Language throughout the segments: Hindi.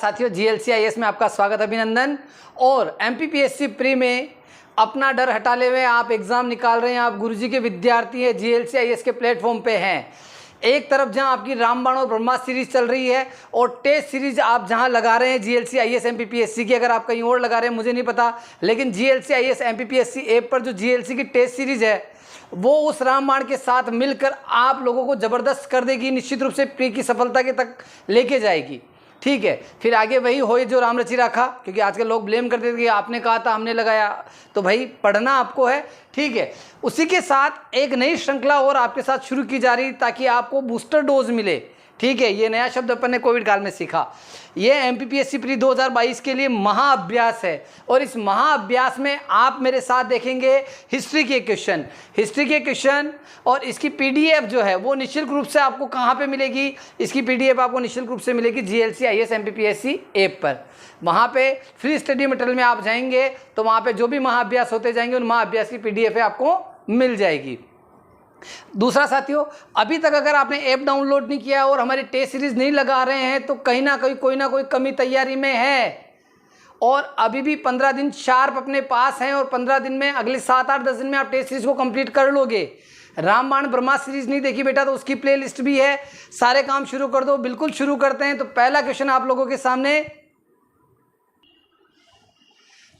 साथियों, GLCIS में आपका स्वागत, अभिनंदन। और MPPSC प्री में अपना डर हटा ले हुए आप एग्ज़ाम निकाल रहे हैं, आप गुरुजी के विद्यार्थी हैं, GLCIS के प्लेटफॉर्म पे हैं। एक तरफ जहां आपकी रामबाण और ब्रह्मास्त्र सीरीज चल रही है और टेस्ट सीरीज आप जहां लगा रहे हैं GLCIS MPPSC की, अगर आप कहीं और लगा रहे हैं मुझे नहीं पता, लेकिन GLCIS MPPSC ऐप पर जो GLC की टेस्ट सीरीज है वो उस रामबाण के साथ मिलकर आप लोगों को ज़बरदस्त कर देगी, निश्चित रूप से प्री की सफलता के तक लेके जाएगी। ठीक है, फिर आगे वही होए जो राम रचि राखा, क्योंकि आजकल लोग ब्लेम करते थे कि आपने कहा था हमने लगाया, तो भाई पढ़ना आपको है। ठीक है, उसी के साथ एक नई श्रृंखला और आपके साथ शुरू की जा रही ताकि आपको बूस्टर डोज मिले। ठीक है, ये नया शब्द अपन ने कोविड काल में सीखा। ये MPPSC प्री 2022 के लिए महाअभ्यास है और इस महाअभ्यास में आप मेरे साथ देखेंगे हिस्ट्री के क्वेश्चन और इसकी PDF जो है वो निःशुल्क रूप से आपको कहाँ पे मिलेगी। इसकी PDF आपको निःशुल्क रूप से मिलेगी GLCIS MPPSC ऐप पर। वहाँ पे फ्री स्टडी मटेरियल में आप जाएंगे तो वहाँ पे जो भी महाअभ्यास होते जाएंगे उन महाअभ्यास की PDF आपको मिल जाएगी। दूसरा साथियों, अभी तक अगर आपने ऐप डाउनलोड नहीं किया और हमारी टेस्ट सीरीज नहीं लगा रहे हैं तो कहीं ना कहीं कोई ना कोई कमी तैयारी में है। और अभी भी 15 दिन शार्प अपने पास हैं और 15 दिन में, अगले 7-8-10 दिन में आप टेस्ट सीरीज को कंप्लीट कर लोगे। रामबाण ब्रह्मास्त्र सीरीज नहीं देखी बेटा तो उसकी प्लेलिस्ट भी है, सारे काम शुरू कर दो। बिल्कुल शुरू करते हैं। तो पहला क्वेश्चन आप लोगों के सामने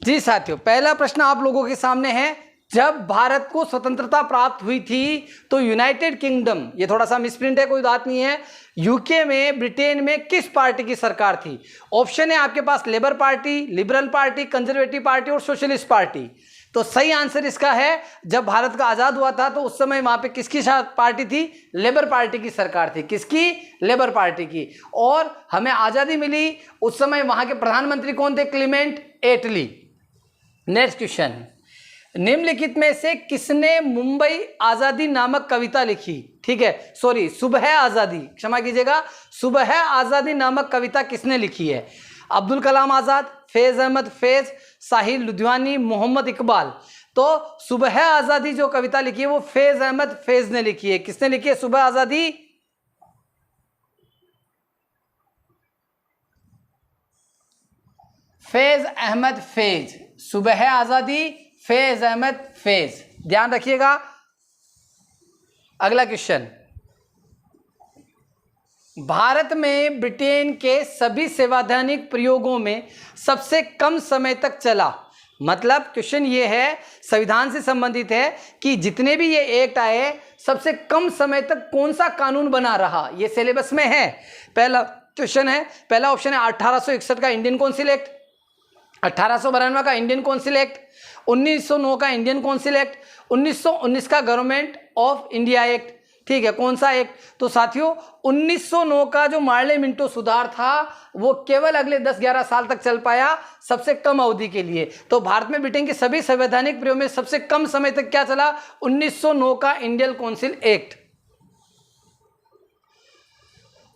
जी साथियों, पहला प्रश्न आप लोगों के सामने है, जब भारत को स्वतंत्रता प्राप्त हुई थी तो यूनाइटेड किंगडम, ये थोड़ा सा मिसप्रिंट है, कोई बात नहीं है, यूके में, ब्रिटेन में किस पार्टी की सरकार थी? ऑप्शन है आपके पास labour party, liberal party, conservative party और सोशलिस्ट पार्टी। तो सही आंसर इसका है, जब भारत का आजाद हुआ था तो उस समय वहां पे किसकी पार्टी थी? लेबर पार्टी की सरकार थी। किसकी? लेबर पार्टी की। और हमें आजादी मिली उस समय वहां के प्रधानमंत्री कौन थे? क्लीमेंट एटली। नेक्स्ट क्वेश्चन, निम्नलिखित में से किसने मुंबई आजादी नामक कविता लिखी? ठीक है, सॉरी, सुबह आजादी, क्षमा कीजिएगा, सुबह आजादी नामक कविता किसने लिखी है? अब्दुल कलाम आजाद, फैज अहमद फैज, साहिल लुधियानी, मोहम्मद इकबाल। तो सुबह आजादी जो कविता लिखी है वो फैज अहमद फैज ने लिखी है। किसने लिखी है सुबह आजादी? फैज अहमद फैज। सुबह आजादी फैज अहमद फैज, ध्यान रखिएगा। अगला क्वेश्चन, भारत में ब्रिटेन के सभी संवैधानिक प्रयोगों में सबसे कम समय तक चला। मतलब क्वेश्चन ये है, संविधान से संबंधित है कि जितने भी ये एक्ट आए सबसे कम समय तक कौन सा कानून बना रहा, ये सिलेबस में है। पहला क्वेश्चन है, पहला ऑप्शन है 1861 का इंडियन काउंसिल एक्ट, 1892 का इंडियन काउंसिल एक्ट, 1909 का इंडियन काउंसिल एक्ट, 1919 का गवर्नमेंट ऑफ इंडिया एक्ट। ठीक है, कौन सा एक्ट? तो साथियों 1909 का जो मार्ले मिंटो सुधार था वो केवल अगले 10-11 साल तक चल पाया, सबसे कम अवधि के लिए। तो भारत में ब्रिटेन के सभी संवैधानिक प्रयोग में सबसे कम समय तक क्या चला? 1909 का इंडियन काउंसिल एक्ट।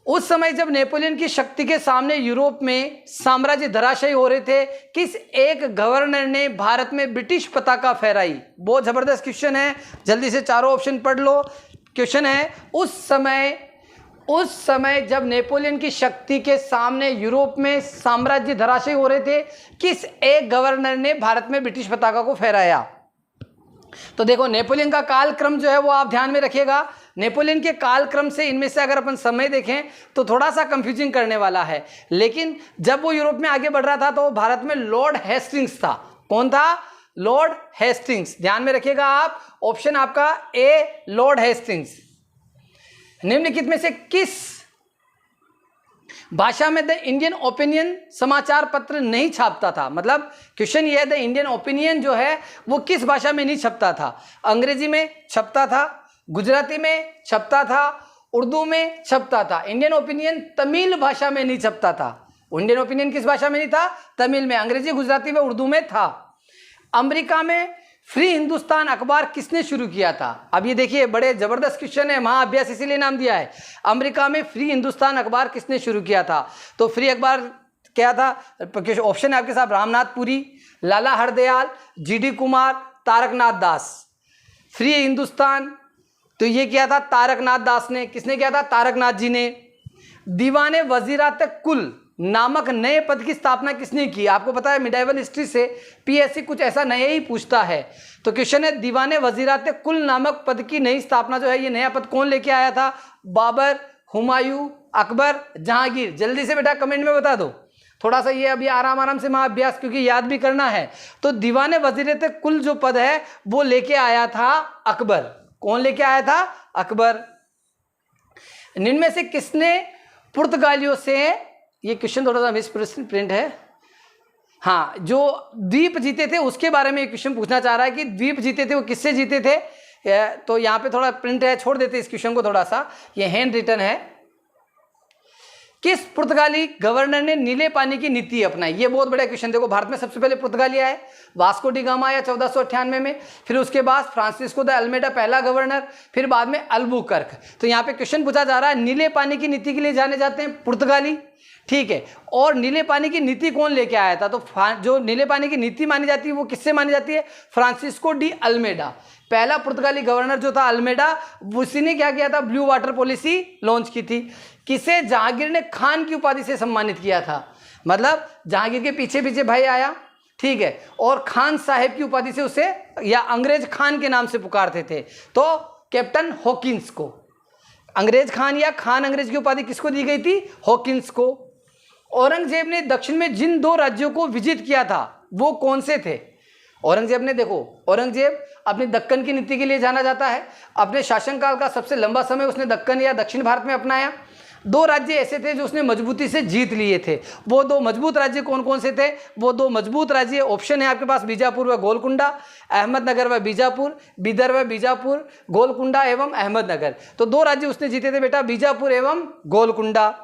उस समय जब नेपोलियन की शक्ति के सामने यूरोप में साम्राज्य धराशायी हो रहे थे, किस एक गवर्नर ने भारत में ब्रिटिश पताका फहराई? बहुत जबरदस्त क्वेश्चन है, जल्दी से चारों ऑप्शन पढ़ लो। क्वेश्चन है, उस समय जब नेपोलियन की शक्ति के सामने यूरोप में साम्राज्य धराशायी हो रहे थे, किस एक गवर्नर ने भारत में ब्रिटिश पताका को फहराया? तो देखो, नेपोलियन का कालक्रम जो है वो आप ध्यान में रखिएगा। नेपोलियन के कालक्रम से इनमें से अगर अपन समय देखें तो थोड़ा सा कंफ्यूजिंग करने वाला है, लेकिन जब वो यूरोप में आगे बढ़ रहा था तो वो भारत में लॉर्ड हेस्टिंग्स था। कौन था? लॉर्ड हेस्टिंग्स, ध्यान में रखिएगा आप। ऑप्शन आपका ए, लॉर्ड हेस्टिंग्स। निम्नलिखित में से किस भाषा में द इंडियन ओपिनियन समाचार पत्र नहीं छापता था? मतलब क्वेश्चन ये है, द इंडियन ओपिनियन जो है वो किस भाषा में नहीं छपता था? अंग्रेजी में छपता था, गुजराती में छपता था, उर्दू में छपता था। इंडियन ओपिनियन तमिल भाषा में नहीं छपता था। इंडियन ओपिनियन किस भाषा में नहीं था? तमिल में। अंग्रेजी, गुजराती में, उर्दू में था। अमेरिका में फ्री हिंदुस्तान अखबार किसने शुरू किया था? अब ये देखिए, बड़े जबरदस्त क्वेश्चन है, महाअभ्यास इसीलिए नाम दिया है। अमेरिका में फ्री हिंदुस्तान अखबार किसने शुरू किया था? तो फ्री अखबार क्या था? ऑप्शन है आपके साथ रामनाथ पुरी, लाला हरदयाल, GD कुमार, तारकनाथ दास। फ्री हिंदुस्तान तो ये किया था तारकनाथ दास ने। किसने किया था? तारकनाथ जी ने। दीवाने वजीरात कुल नामक नए पद की स्थापना किसने की? आपको पता है मिडाइवल हिस्ट्री से पीएससी कुछ ऐसा नया ही पूछता है। तो क्वेश्चन है दीवाने वजीरात कुल नामक पद की नई स्थापना जो है, ये नया पद कौन लेके आया था? बाबर, हुमायूं, अकबर, जहांगीर? जल्दी से बेटा कमेंट में बता दो। थोड़ा सा ये अभी आराम से महाअभ्यास, क्योंकि याद भी करना है। तो दीवाने वजीरात कुल जो पद है वो लेके आया था अकबर। कौन लेके आया था? अकबर। इनमें से किसने पुर्तगालियों से, ये क्वेश्चन थोड़ा सा मिस प्रिंट है, हाँ, जो द्वीप जीते थे उसके बारे में क्वेश्चन पूछना चाह रहा है कि द्वीप जीते थे वो किससे जीते थे? तो यहाँ पे थोड़ा प्रिंट है, छोड़ देते इस क्वेश्चन को थोड़ा सा, ये हैंड रिटन है। किस पुर्तगाली गवर्नर ने नीले पानी की नीति अपनाई? ये बहुत बड़ा क्वेश्चन। देखो, भारत में सबसे पहले पुर्तगाली आए, वास्को डी गामा आया 1498 में, फिर उसके बाद फ्रांसिस्को द अल्मेडा पहला गवर्नर, फिर बाद में अल्बुकर्क। तो यहाँ पे क्वेश्चन पूछा जा रहा है, नीले पानी की नीति के लिए जाने जाते हैं पुर्तगाली, ठीक है, और नीले पानी की नीति कौन लेके आया था? तो जो नीले पानी की नीति मानी जाती है वो किससे मानी जाती है? Francisco de Almeida. पहला पुर्तगाली गवर्नर जो था अल्मेडा, उसी ने क्या किया था? ब्लू वाटर पॉलिसी लॉन्च की थी। किसे जहांगीर ने खान की उपाधि से सम्मानित किया था? मतलब जहांगीर के पीछे पीछे भाई आया, ठीक है, और खान साहेब की उपाधि से उसे, या अंग्रेज खान के नाम से पुकारते थे, तो कैप्टन हॉकिंस को। अंग्रेज खान या खान अंग्रेज की उपाधि किसको दी गई थी? हॉकिंस को। औरंगजेब ने दक्षिण में जिन 2 राज्यों को विजिट किया था वो कौन से थे? औरंगजेब ने, देखो, औरंगजेब अपनी दक्कन की नीति के लिए जाना जाता है। अपने शासनकाल का सबसे लंबा समय उसने दक्कन या दक्षिण भारत में अपनाया। 2 राज्य ऐसे थे जो उसने मजबूती से जीत लिए थे। वो 2 मजबूत राज्य कौन कौन से थे? वो 2 मजबूत राज्य, ऑप्शन है आपके पास, बीजापुर व गोलकुंडा, अहमदनगर व बीजापुर, बिदर व बीजापुर, गोलकुंडा एवं अहमदनगर। तो 2 राज्य उसने जीते थे बेटा, बीजापुर एवं गोलकुंडा।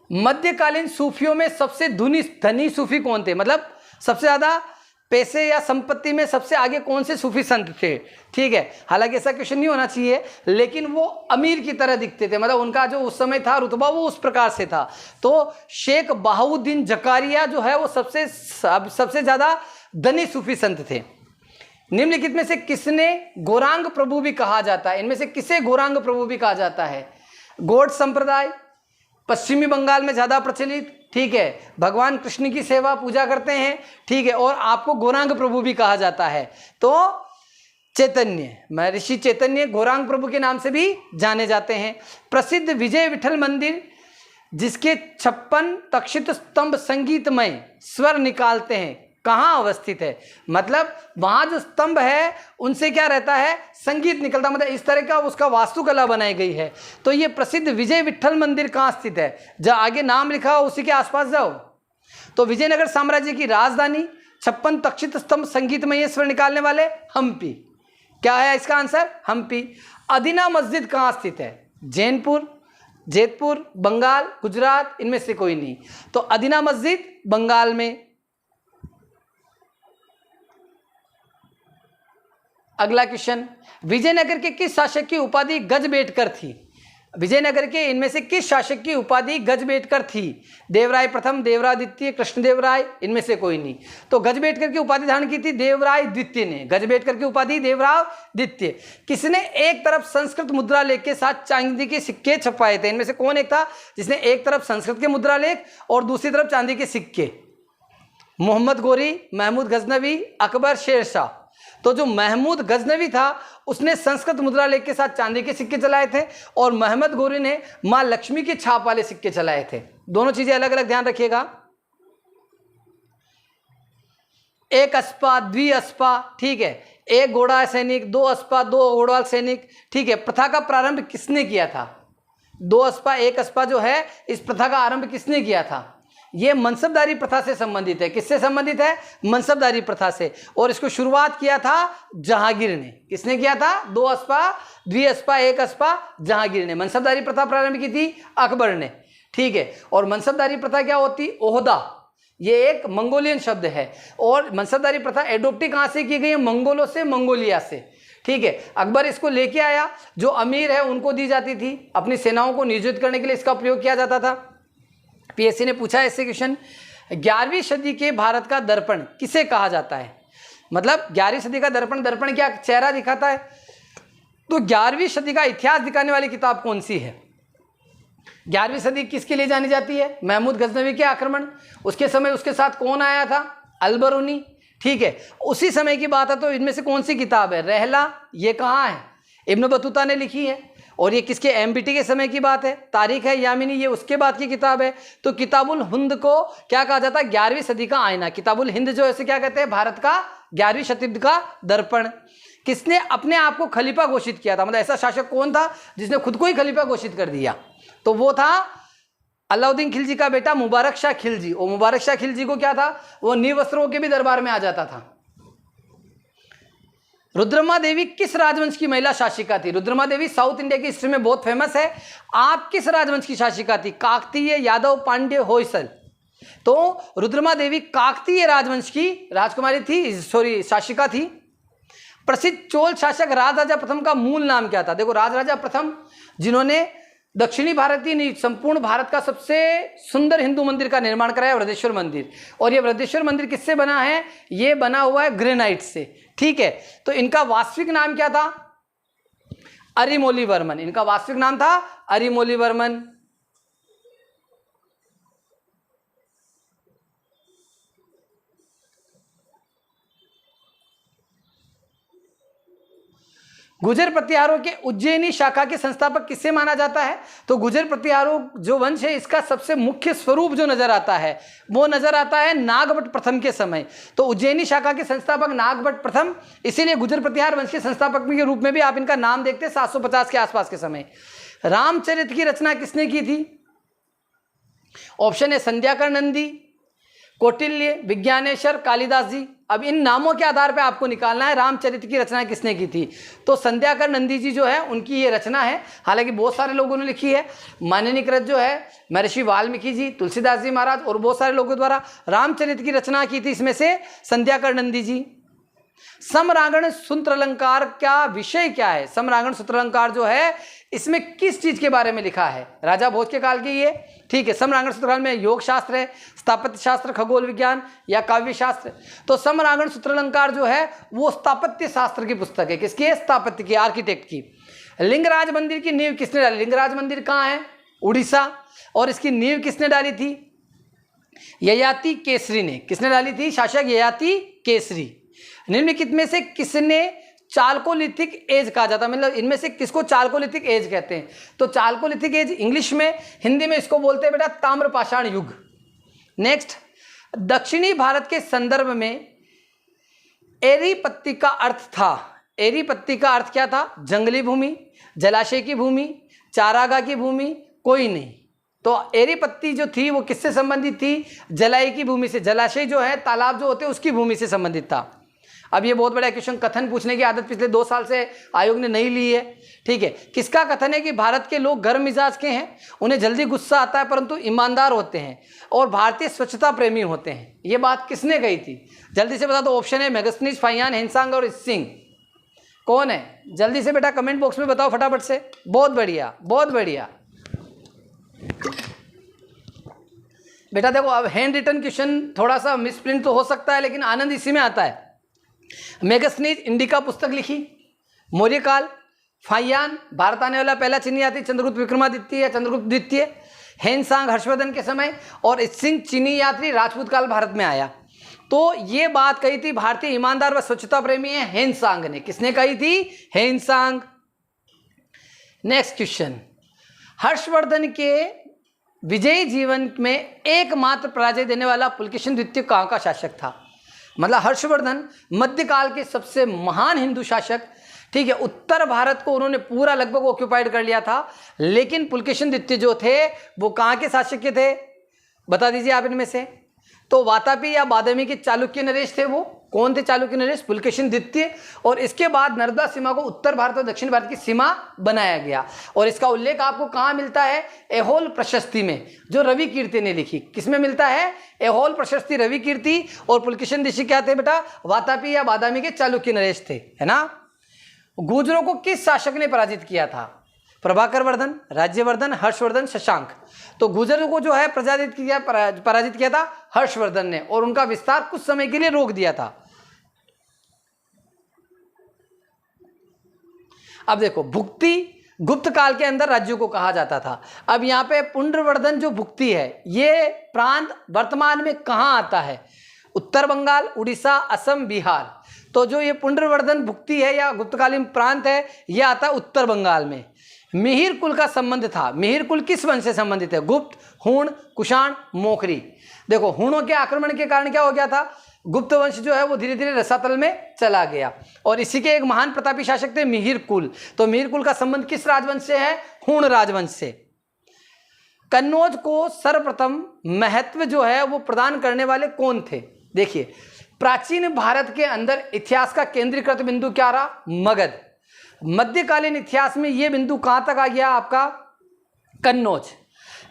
मध्यकालीन सूफियों में सबसे धनी सूफी कौन थे? मतलब सबसे ज्यादा पैसे या संपत्ति में सबसे आगे कौन से सूफी संत थे? ठीक है, हालांकि ऐसा क्वेश्चन नहीं होना चाहिए, लेकिन वो अमीर की तरह दिखते थे, मतलब उनका जो उस समय था रुतबा वो उस प्रकार से था। तो शेख बहाउद्दीन जकारिया जो है वो सबसे ज्यादा धनी सूफी संत थे। निम्नलिखित में से किसने गौरांग प्रभु भी कहा जाता है? इनमें से किसे गौरांग प्रभु भी कहा जाता है? गौड़ संप्रदाय, पश्चिमी बंगाल में ज्यादा प्रचलित, ठीक है, भगवान कृष्ण की सेवा पूजा करते हैं, ठीक है, और आपको गौरांग प्रभु भी कहा जाता है। तो चैतन्य, महर्षि चैतन्य गौरांग प्रभु के नाम से भी जाने जाते हैं। प्रसिद्ध विजय विठल मंदिर जिसके 56 तक्षित स्तंभ संगीतमय स्वर निकालते हैं, कहाँ अवस्थित है? मतलब वहां जो स्तंभ है उनसे क्या रहता है? संगीत निकलता, मतलब इस तरह का उसका वास्तुकला बनाई गई है। तो ये प्रसिद्ध विजय विठल मंदिर कहाँ स्थित है? जहाँ आगे नाम लिखा हो उसी के आसपास जाओ। तो विजयनगर साम्राज्य की राजधानी, 56 तक्षित स्तंभ संगीतमय स्वर निकालने वाले, हम्पी। क्या है इसका आंसर? हम्पी। अदीना मस्जिद कहाँ स्थित है? जैनपुर, जेतपुर, बंगाल, गुजरात, इनमें से कोई नहीं। तो अदीना मस्जिद बंगाल में। अगला क्वेश्चन, विजयनगर के किस शासक की उपाधि गजबेटकर थी? विजयनगर के इनमें से किस शासक की उपाधि गजबेटकर थी? देवराय प्रथम, देवराय द्वितीय, कृष्णदेवराय, इनमें से कोई नहीं। तो गजबेटकर की उपाधि धारण की थी देवराय द्वितीय ने। गजबेटकर की उपाधि देवराय द्वितीय। किसने एक तरफ संस्कृत मुद्रा लेख के साथ चांदी के सिक्के छपाए थे? इनमें से कौन एक था जिसने एक तरफ संस्कृत के मुद्रा लेख और दूसरी तरफ चांदी के सिक्के? मोहम्मद गोरी, महमूद गजनवी, अकबर, शेरशाह। तो जो महमूद गजनवी था उसने संस्कृत मुद्रा लेख के साथ चांदी के सिक्के चलाए थे, और महमद गोरी ने मां लक्ष्मी के छाप वाले सिक्के चलाए थे। दोनों चीजें अलग अलग ध्यान रखिएगा। एक अस्पा, द्वि अस्पा, ठीक है, एक घोड़ा सैनिक, 2 अस्पा, 2 घोड़वाल सैनिक, ठीक है। प्रथा का प्रारंभ किसने किया था? 2 अस्पा, 1 अस्पा जो है, इस प्रथा का आरंभ किसने किया था? ये मनसबदारी प्रथा से संबंधित है। किससे संबंधित है? मनसबदारी प्रथा से। और इसको शुरुआत किया था जहांगीर ने। किसने किया था? 2 अस्पा, द्वि अस्पा, 1 अस्पा, जहांगीर ने। मनसबदारी प्रथा प्रारंभ की थी अकबर ने, ठीक है। और मनसबदारी प्रथा क्या होती? ओहदा, ये एक मंगोलियन शब्द है। और मनसबदारी प्रथा एडोप्टी कहाँ से की गई है? मंगोलों से, मंगोलिया से, ठीक है। अकबर इसको लेके आया, जो अमीर है उनको दी जाती थी, अपनी सेनाओं को नियोजित करने के लिए इसका प्रयोग किया जाता था। पीएससी ने पूछा ऐसे क्वेश्चन, 11वीं सदी के भारत का दर्पण किसे कहा जाता है? मतलब 11वीं सदी का दर्पण, दर्पण क्या चेहरा दिखाता है? तो 11वीं सदी का इतिहास दिखाने वाली किताब कौन सी है? 11वीं सदी किसके लिए जानी जाती है? महमूद गजनवी के आक्रमण, उसके समय उसके साथ कौन आया था? अलबरूनी। ठीक है, उसी समय की बात है। तो इनमें से कौन सी किताब है? रहला, ये कहाँ है? इब्न बतूता ने लिखी है। और ये किसके? एमबीटी के समय की बात है। तारीख है यामिनी, ये उसके बाद की किताब है। तो किताबुल हिंद को क्या कहा जाता है? 11वीं सदी का आईना। किताबुल हिंद जो है क्या कहते हैं? भारत का 11वीं शताब्दी का दर्पण। किसने अपने आप को खलीफा घोषित किया था? मतलब ऐसा शासक कौन था जिसने खुद को ही खलीफा घोषित कर दिया? तो वो था अलाउद्दीन खिलजी का बेटा मुबारक शाह खिलजी। और मुबारक शाह खिलजी को क्या था? वो निवस्त्रों के भी दरबार में आ जाता था। रुद्रमा देवी किस राजवंश की महिला शासिका थी? रुद्रमा देवी साउथ इंडिया की हिस्ट्री में बहुत फेमस है। आप किस राजवंश की शासिका थी? काकतीय, यादव, पांड्य, होयसल। तो रुद्रमा देवी काकतीय राजवंश की राजकुमारी थी, सॉरी शासिका थी। प्रसिद्ध चोल शासक राजराजा प्रथम का मूल नाम क्या था? देखो, राजराजा प्रथम जिन्होंने दक्षिणी भारत ही नहीं, संपूर्ण भारत का सबसे सुंदर हिंदू मंदिर का निर्माण कराया, वृद्धेश्वर मंदिर। और ये वृद्धेश्वर मंदिर किससे बना है? ये बना हुआ है ग्रेनाइट से। ठीक है, तो इनका वास्तविक नाम क्या था? अरिमोली वर्मन। इनका वास्तविक नाम था अरिमोली वर्मन। गुर्जर प्रतिहारों के उज्जैनी शाखा के संस्थापक किससे माना जाता है? तो गुर्जर प्रतिहारों जो वंश है, इसका सबसे मुख्य स्वरूप जो नजर आता है वो नजर आता है नागभट्ट प्रथम के समय। तो उज्जैनी शाखा के संस्थापक नागभट्ट प्रथम, इसीलिए गुर्जर प्रतिहार वंश के संस्थापक के रूप में भी आप इनका नाम देखते हैं 750 के आसपास के समय। रामचरित की रचना किसने की थी? ऑप्शन है संध्याकर नंदी, कौटिल्य, विज्ञानेश्वर, कालिदास जी। अब इन नामों के आधार पे आपको निकालना है रामचरित की रचना किसने की थी। तो संध्याकर नंदी जी जो है उनकी ये रचना है। हालांकि बहुत सारे लोगों ने लिखी है। माननीकृत जो है महर्षि वाल्मीकि जी, तुलसीदास जी महाराज और बहुत सारे लोगों द्वारा रामचरित की रचना की थी, इसमें से संध्याकर नंदी जी। समरांगण सूत्रलंकार का विषय क्या है? समरांगण सूत्रलंकार जो है इसमें किस चीज के बारे में लिखा है? राजा भोज के काल की ये। ठीक है, समरांगण सूत्रलंकार में योग शास्त्र है, स्थापत्य शास्त्र, खगोल विज्ञान या काव्य शास्त्र। तो समरांगण सूत्रलंकार जो है वो स्थापत्य शास्त्र की पुस्तक है। किसकी है? स्थापत्य की, आर्किटेक्ट की। लिंगराज मंदिर की नींव किसने डाली? लिंगराज मंदिर कहाँ है? उड़ीसा। और इसकी नींव किसने डाली थी? ययाति केसरी ने। किसने डाली थी? शासक ययाति केसरी। निम्नलिखित में से किसने चाल्कोलिथिक एज कहा जाता है? मतलब इनमें से किसको चाल्कोलिथिक एज कहते हैं? तो चाल्कोलिथिक एज इंग्लिश में, हिंदी में इसको बोलते हैं बेटा ताम्रपाषाण युग। नेक्स्ट, दक्षिणी भारत के संदर्भ में एरीपत्ती का अर्थ था। एरीपत्ती का अर्थ क्या था? जंगली भूमि, जलाशय की भूमि, चारागाह की भूमि, कोई नहीं। तो एरीपत्ती जो थी वो किससे संबंधित थी? जलाई की भूमि से। जलाशय जो है, तालाब जो होते हैं, उसकी भूमि से संबंधित था। अब ये बहुत बड़ा क्वेश्चन, कथन पूछने की आदत पिछले 2 साल से आयोग ने नहीं ली है। ठीक है, किसका कथन है कि भारत के लोग गर्म मिजाज के हैं, उन्हें जल्दी गुस्सा आता है, परंतु ईमानदार होते हैं और भारतीय स्वच्छता प्रेमी होते हैं? ये बात किसने कही थी? जल्दी से बता दो। ऑप्शन है मेगस्थनीज, फाहियान, हिंसांग और सिंह। कौन है? जल्दी से बेटा कमेंट बॉक्स में बताओ फटाफट से। बहुत बढ़िया, बहुत बढ़िया बेटा। देखो, अब हैंड रिटन क्वेश्चन थोड़ा सा मिसप्रिंट तो हो सकता है, लेकिन आनंद इसी में आता है। मेगस्थनीज इंडिका पुस्तक लिखी, मौर्यकाल। फाहियान भारत आने वाला पहला चीनी यात्री चंद्रगुप्त विक्रमादित्य या चंद्रगुप्त द्वितीय। हेनसांग हर्षवर्धन के समय। और सिंह चीनी यात्री राजपूत काल भारत में आया। तो ये बात कही थी भारतीय ईमानदार व स्वच्छता प्रेमी है हेनसांग ने। किसने कही थी? हेनसांग। नेक्स्ट क्वेश्चन, हर्षवर्धन के विजयी जीवन में एकमात्र पराजय देने वाला पुलकेशिन द्वितीय कहाँ का शासक था? मतलब हर्षवर्धन मध्यकाल के सबसे महान हिंदू शासक। ठीक है, उत्तर भारत को उन्होंने पूरा लगभग ऑक्यूपाइड कर लिया था, लेकिन पुलकेशिन द्वितीय जो थे वो कहाँ के शासक के थे? बता दीजिए आप इनमें से। तो वातापी या बादामी के चालुक्य नरेश थे। वो कौन थे चालुक्य नरेश? पुलकेशिन द्वितीय। और इसके बाद नर्मदा सीमा को उत्तर भारत और दक्षिण भारत की सीमा बनाया गया। और इसका उल्लेख आपको कहाँ मिलता है? ऐहोल प्रशस्ति में, जो रवि कीर्ति ने लिखी। किसमें मिलता है? ऐहोल प्रशस्ति, रवि कीर्ति। और पुलकेशिन द्वितीय क्या थे बेटा? वातापी या बादामी के चालुक्य नरेश थे, है ना। गुर्जरों को किस शासक ने पराजित किया था? प्रभाकर वर्धन, राज्यवर्धन, हर्षवर्धन, शशांक। तो गुर्जरों को जो है पराजित किया था हर्षवर्धन ने, और उनका विस्तार कुछ समय के लिए रोक दिया था। अब देखो, भुक्ति, गुप्त काल के अंदर राज्यों को कहा जाता था। अब यहाँ पे पुंड्रवर्धन जो भुक्ति है, ये प्रांत वर्तमान में कहाँ आता है? उत्तर बंगाल, उड़ीसा, असम, बिहार। तो जो ये पुंड्रवर्धन भुक्ति है या गुप्तकालीन प्रांत है, ये आता है उत्तर बंगाल में। मिहिर कुल का संबंध था। मिहिर कुल किस वंश से संबंधित है? गुप्त, हुण, कुषाण, मोखरी। देखो, हुणों के आक्रमण के कारण क्या हो गया था? गुप्त वंश जो है वो धीरे धीरे रसातल में चला गया, और इसी के एक महान प्रतापी शासक थे मिहिर कुल। तो मिहिर कुल का संबंध किस राजवंश से है? हुण राजवंश से। कन्नौज को सर्वप्रथम महत्व जो है वो प्रदान करने वाले कौन थे? देखिए, प्राचीन भारत के अंदर इतिहास का केंद्रीकृत बिंदु क्या रहा? मगध। मध्यकालीन इतिहास में यह बिंदु कहां तक आ गया आपका? कन्नौज।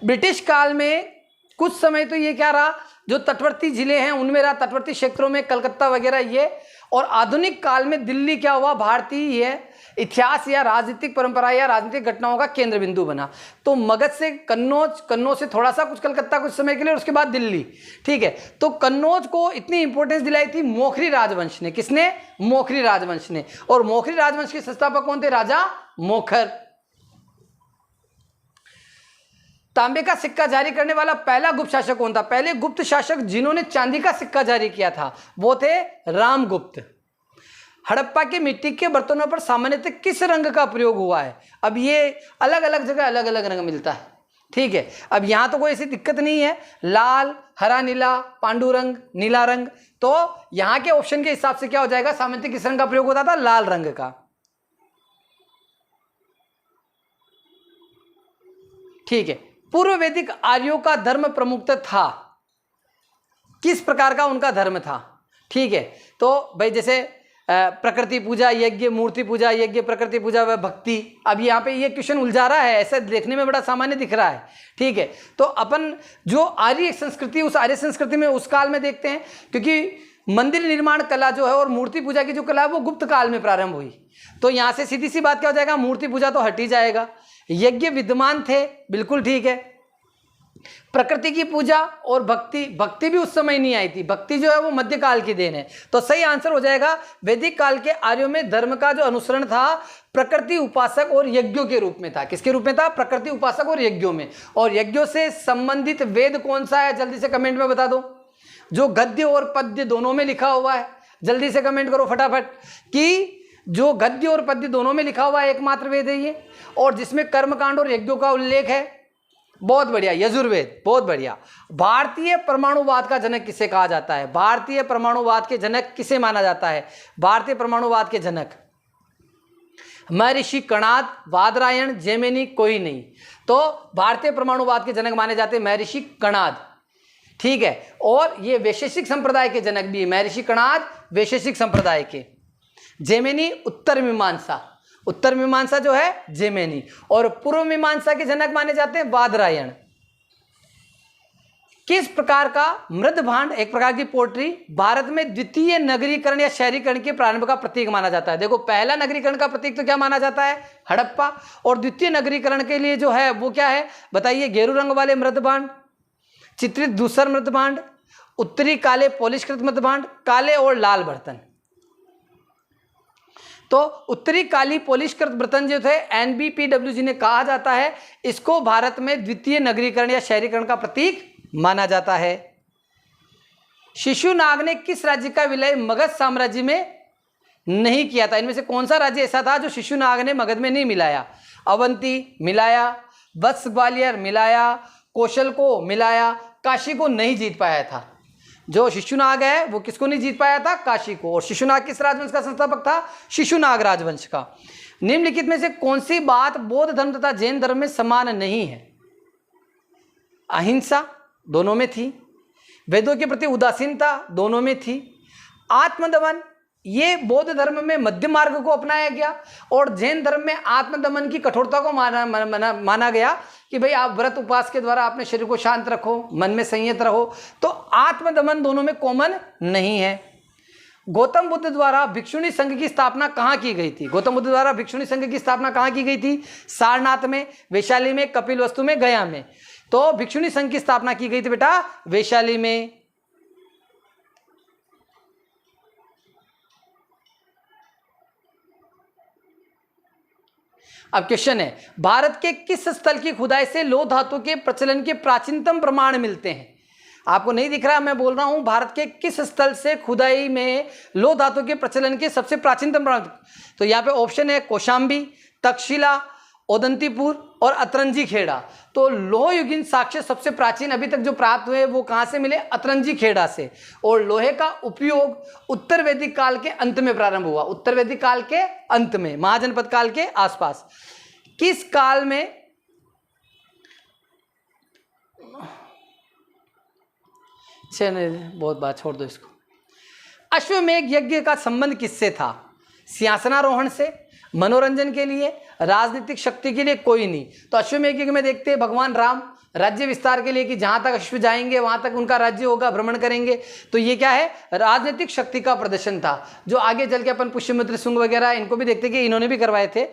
ब्रिटिश काल में कुछ समय तो ये क्या रहा, जो तटवर्ती जिले हैं उनमें रहा, तटवर्ती क्षेत्रों में कलकत्ता वगैरह ये। और आधुनिक काल में दिल्ली क्या हुआ? भारतीय इतिहास या राजनीतिक परंपरा या राजनीतिक घटनाओं का केंद्र बिंदु बना। तो मगध से कन्नौज, कन्नौज से थोड़ा सा कुछ कलकत्ता कुछ समय के लिए, और उसके बाद दिल्ली। ठीक है, तो कन्नौज को इतनी इंपॉर्टेंस दिलाई थी मोखरी राजवंश ने। किसने? मोखरी राजवंश ने। और मोखरी राजवंश के संस्थापक कौन थे? राजा मोखर। तांबे का सिक्का जारी करने वाला पहला गुप्त शासक कौन था? पहले गुप्त शासक जिन्होंने चांदी का सिक्का जारी किया था वो थे रामगुप्त। हड़प्पा के मिट्टी के बर्तनों पर सामान्यतः किस रंग का प्रयोग हुआ है? अब ये अलग अलग जगह अलग अलग रंग मिलता है। ठीक है, अब यहां तो कोई ऐसी दिक्कत नहीं है। लाल, हरा नीला, पांडुरंग, नीला रंग। तो यहां के ऑप्शन के हिसाब से क्या हो जाएगा? सामान्यतः किस रंग का प्रयोग होता था? लाल रंग का। ठीक है, पूर्व वैदिक आर्यों का धर्म प्रमुखतः था। किस प्रकार का उनका धर्म था? ठीक है, तो भाई जैसे प्रकृति पूजा, यज्ञ, मूर्ति पूजा, यज्ञ, प्रकृति पूजा व भक्ति। अब यहाँ पे ये क्वेश्चन उलझा रहा है, ऐसा देखने में बड़ा सामान्य दिख रहा है। ठीक है, तो अपन जो आर्य संस्कृति, उस आर्य संस्कृति में उस काल में देखते हैं, क्योंकि मंदिर निर्माण कला जो है और मूर्ति पूजा की जो कला है वो गुप्त काल में प्रारंभ हुई। तो यहाँ से सीधी सी बात क्या हो जाएगा? मूर्ति पूजा तो हट ही जाएगा। यज्ञ विद्यमान थे, बिल्कुल ठीक है। प्रकृति की पूजा और भक्ति, भक्ति भी उस समय नहीं आई थी। भक्ति जो है वो मध्यकाल की देन है। तो सही आंसर हो जाएगा वैदिक काल के आर्यों में धर्म का जो अनुसरण था प्रकृति उपासक और यज्ञों के रूप में था। किसके रूप में था? प्रकृति उपासक और यज्ञों में। और यज्ञों से संबंधित वेद कौन सा है? जल्दी से कमेंट में बता दो। जो गद्य और पद्य दोनों में लिखा हुआ है, जल्दी से कमेंट करो फटाफट कि जो गद्य और पद्य दोनों में लिखा हुआ है एकमात्र वेद है ये, और जिसमें कर्मकांड और यज्ञों का उल्लेख है। बहुत बढ़िया, यजुर्वेद। बहुत बढ़िया। भारतीय परमाणुवाद का जनक किसे कहा जाता है? भारतीय परमाणुवाद के जनक किसे माना जाता है? भारतीय परमाणुवाद के जनक महर्षि कणाद, बादरायण, जैमिनी, कोई नहीं। तो भारतीय परमाणुवाद के जनक माने जाते हैं महर्षि कणाद। ठीक है, और ये वैशेषिक संप्रदाय के जनक भी है। महर्षि कणाद वैशेषिक संप्रदाय के। जैमिनी उत्तर मीमांसा, उत्तर मीमांसा जो है जैमिनी। और पूर्व मीमांसा के जनक माने जाते हैं बादरायण। किस प्रकार का मृद भांड, एक प्रकार की पोट्री, भारत में द्वितीय नगरीकरण या शहरीकरण के प्रारंभ का प्रतीक माना जाता है? देखो, पहला नगरीकरण का प्रतीक तो क्या माना जाता है? हड़प्पा। और द्वितीय नगरीकरण के लिए जो है वो क्या है बताइए? गेरू रंग वाले मृद भांड, चित्रित दूसर मृद भांड, उत्तरी काले पॉलिशकृत मृद भांड, काले और लाल बर्तन। तो उत्तरी काली पॉलिशकृत बर्तन जो थे NBPWG ने कहा जाता है, इसको भारत में द्वितीय नगरीकरण या शहरीकरण का प्रतीक माना जाता है। शिशुनाग ने किस राज्य का विलय मगध साम्राज्य में नहीं किया था? इनमें से कौन सा राज्य ऐसा था जो शिशुनाग ने मगध में नहीं मिलाया? अवंती मिलाया, वत्स ग्वालियर मिलाया, कौशल को मिलाया, काशी को नहीं जीत पाया था। जो शिशुनाग है वो किसको नहीं जीत पाया था? काशी को। और शिशुनाग किस राजवंश का संस्थापक था? शिशुनाग राजवंश का। निम्नलिखित में से कौन सी बात बौद्ध धर्म तथा जैन धर्म में समान नहीं है? अहिंसा दोनों में थी, वेदों के प्रति उदासीनता दोनों में थी, आत्मदमन ये बौद्ध धर्म में मध्य मार्ग को अपनाया गया, और जैन धर्म में आत्मदमन की कठोरता को माना गया कि भाई आप व्रत उपवास के द्वारा अपने शरीर को शांत रखो, मन में संयत रहो। तो आत्मदमन दोनों में कॉमन नहीं है। गौतम बुद्ध द्वारा भिक्षुणी संघ की स्थापना कहाँ की गई थी? गौतम बुद्ध द्वारा भिक्षुणी संघ की स्थापना कहाँ की गई थी? सारनाथ में, वैशाली में, कपिलवस्तु में, गया में। तो भिक्षुणी संघ की स्थापना की गई थी बेटा वैशाली में। अब क्वेश्चन है, भारत के किस स्थल की खुदाई से लौह धातु के प्रचलन के प्राचीनतम प्रमाण मिलते हैं? आपको नहीं दिख रहा, मैं बोल रहा हूं भारत के किस स्थल से खुदाई में लौह धातु के प्रचलन के सबसे प्राचीनतम प्रमाण। तो यहाँ पे ऑप्शन है कौशाम्बी, तक्षशिला, ओदंतीपुर और अतरंजी खेड़ा। तो लोह युगीन साक्ष्य सबसे प्राचीन अभी तक जो प्राप्त हुए वो कहाँ से मिले? अतरंजी खेड़ा से। और लोहे का उपयोग उत्तर वैदिक काल के अंत में प्रारंभ हुआ, उत्तर वैदिक काल के अंत में, महाजनपद काल के आसपास। किस काल में बहुत बात छोड़ दो इसको। अश्वमेध यज्ञ का संबंध किससे था? सिंहासनारोहण से, मनोरंजन के लिए, राजनीतिक शक्ति के लिए? कोई नहीं। तो अश्वमेध यज्ञ में देखते हैं भगवान राम राज्य विस्तार के लिए कि जहां तक अश्व जाएंगे वहां तक उनका राज्य होगा, भ्रमण करेंगे। तो ये क्या है? राजनीतिक शक्ति का प्रदर्शन था, जो आगे चल के अपन पुष्यमित्र शुंग वगैरह इनको भी देखते कि इन्होंने भी करवाए थे।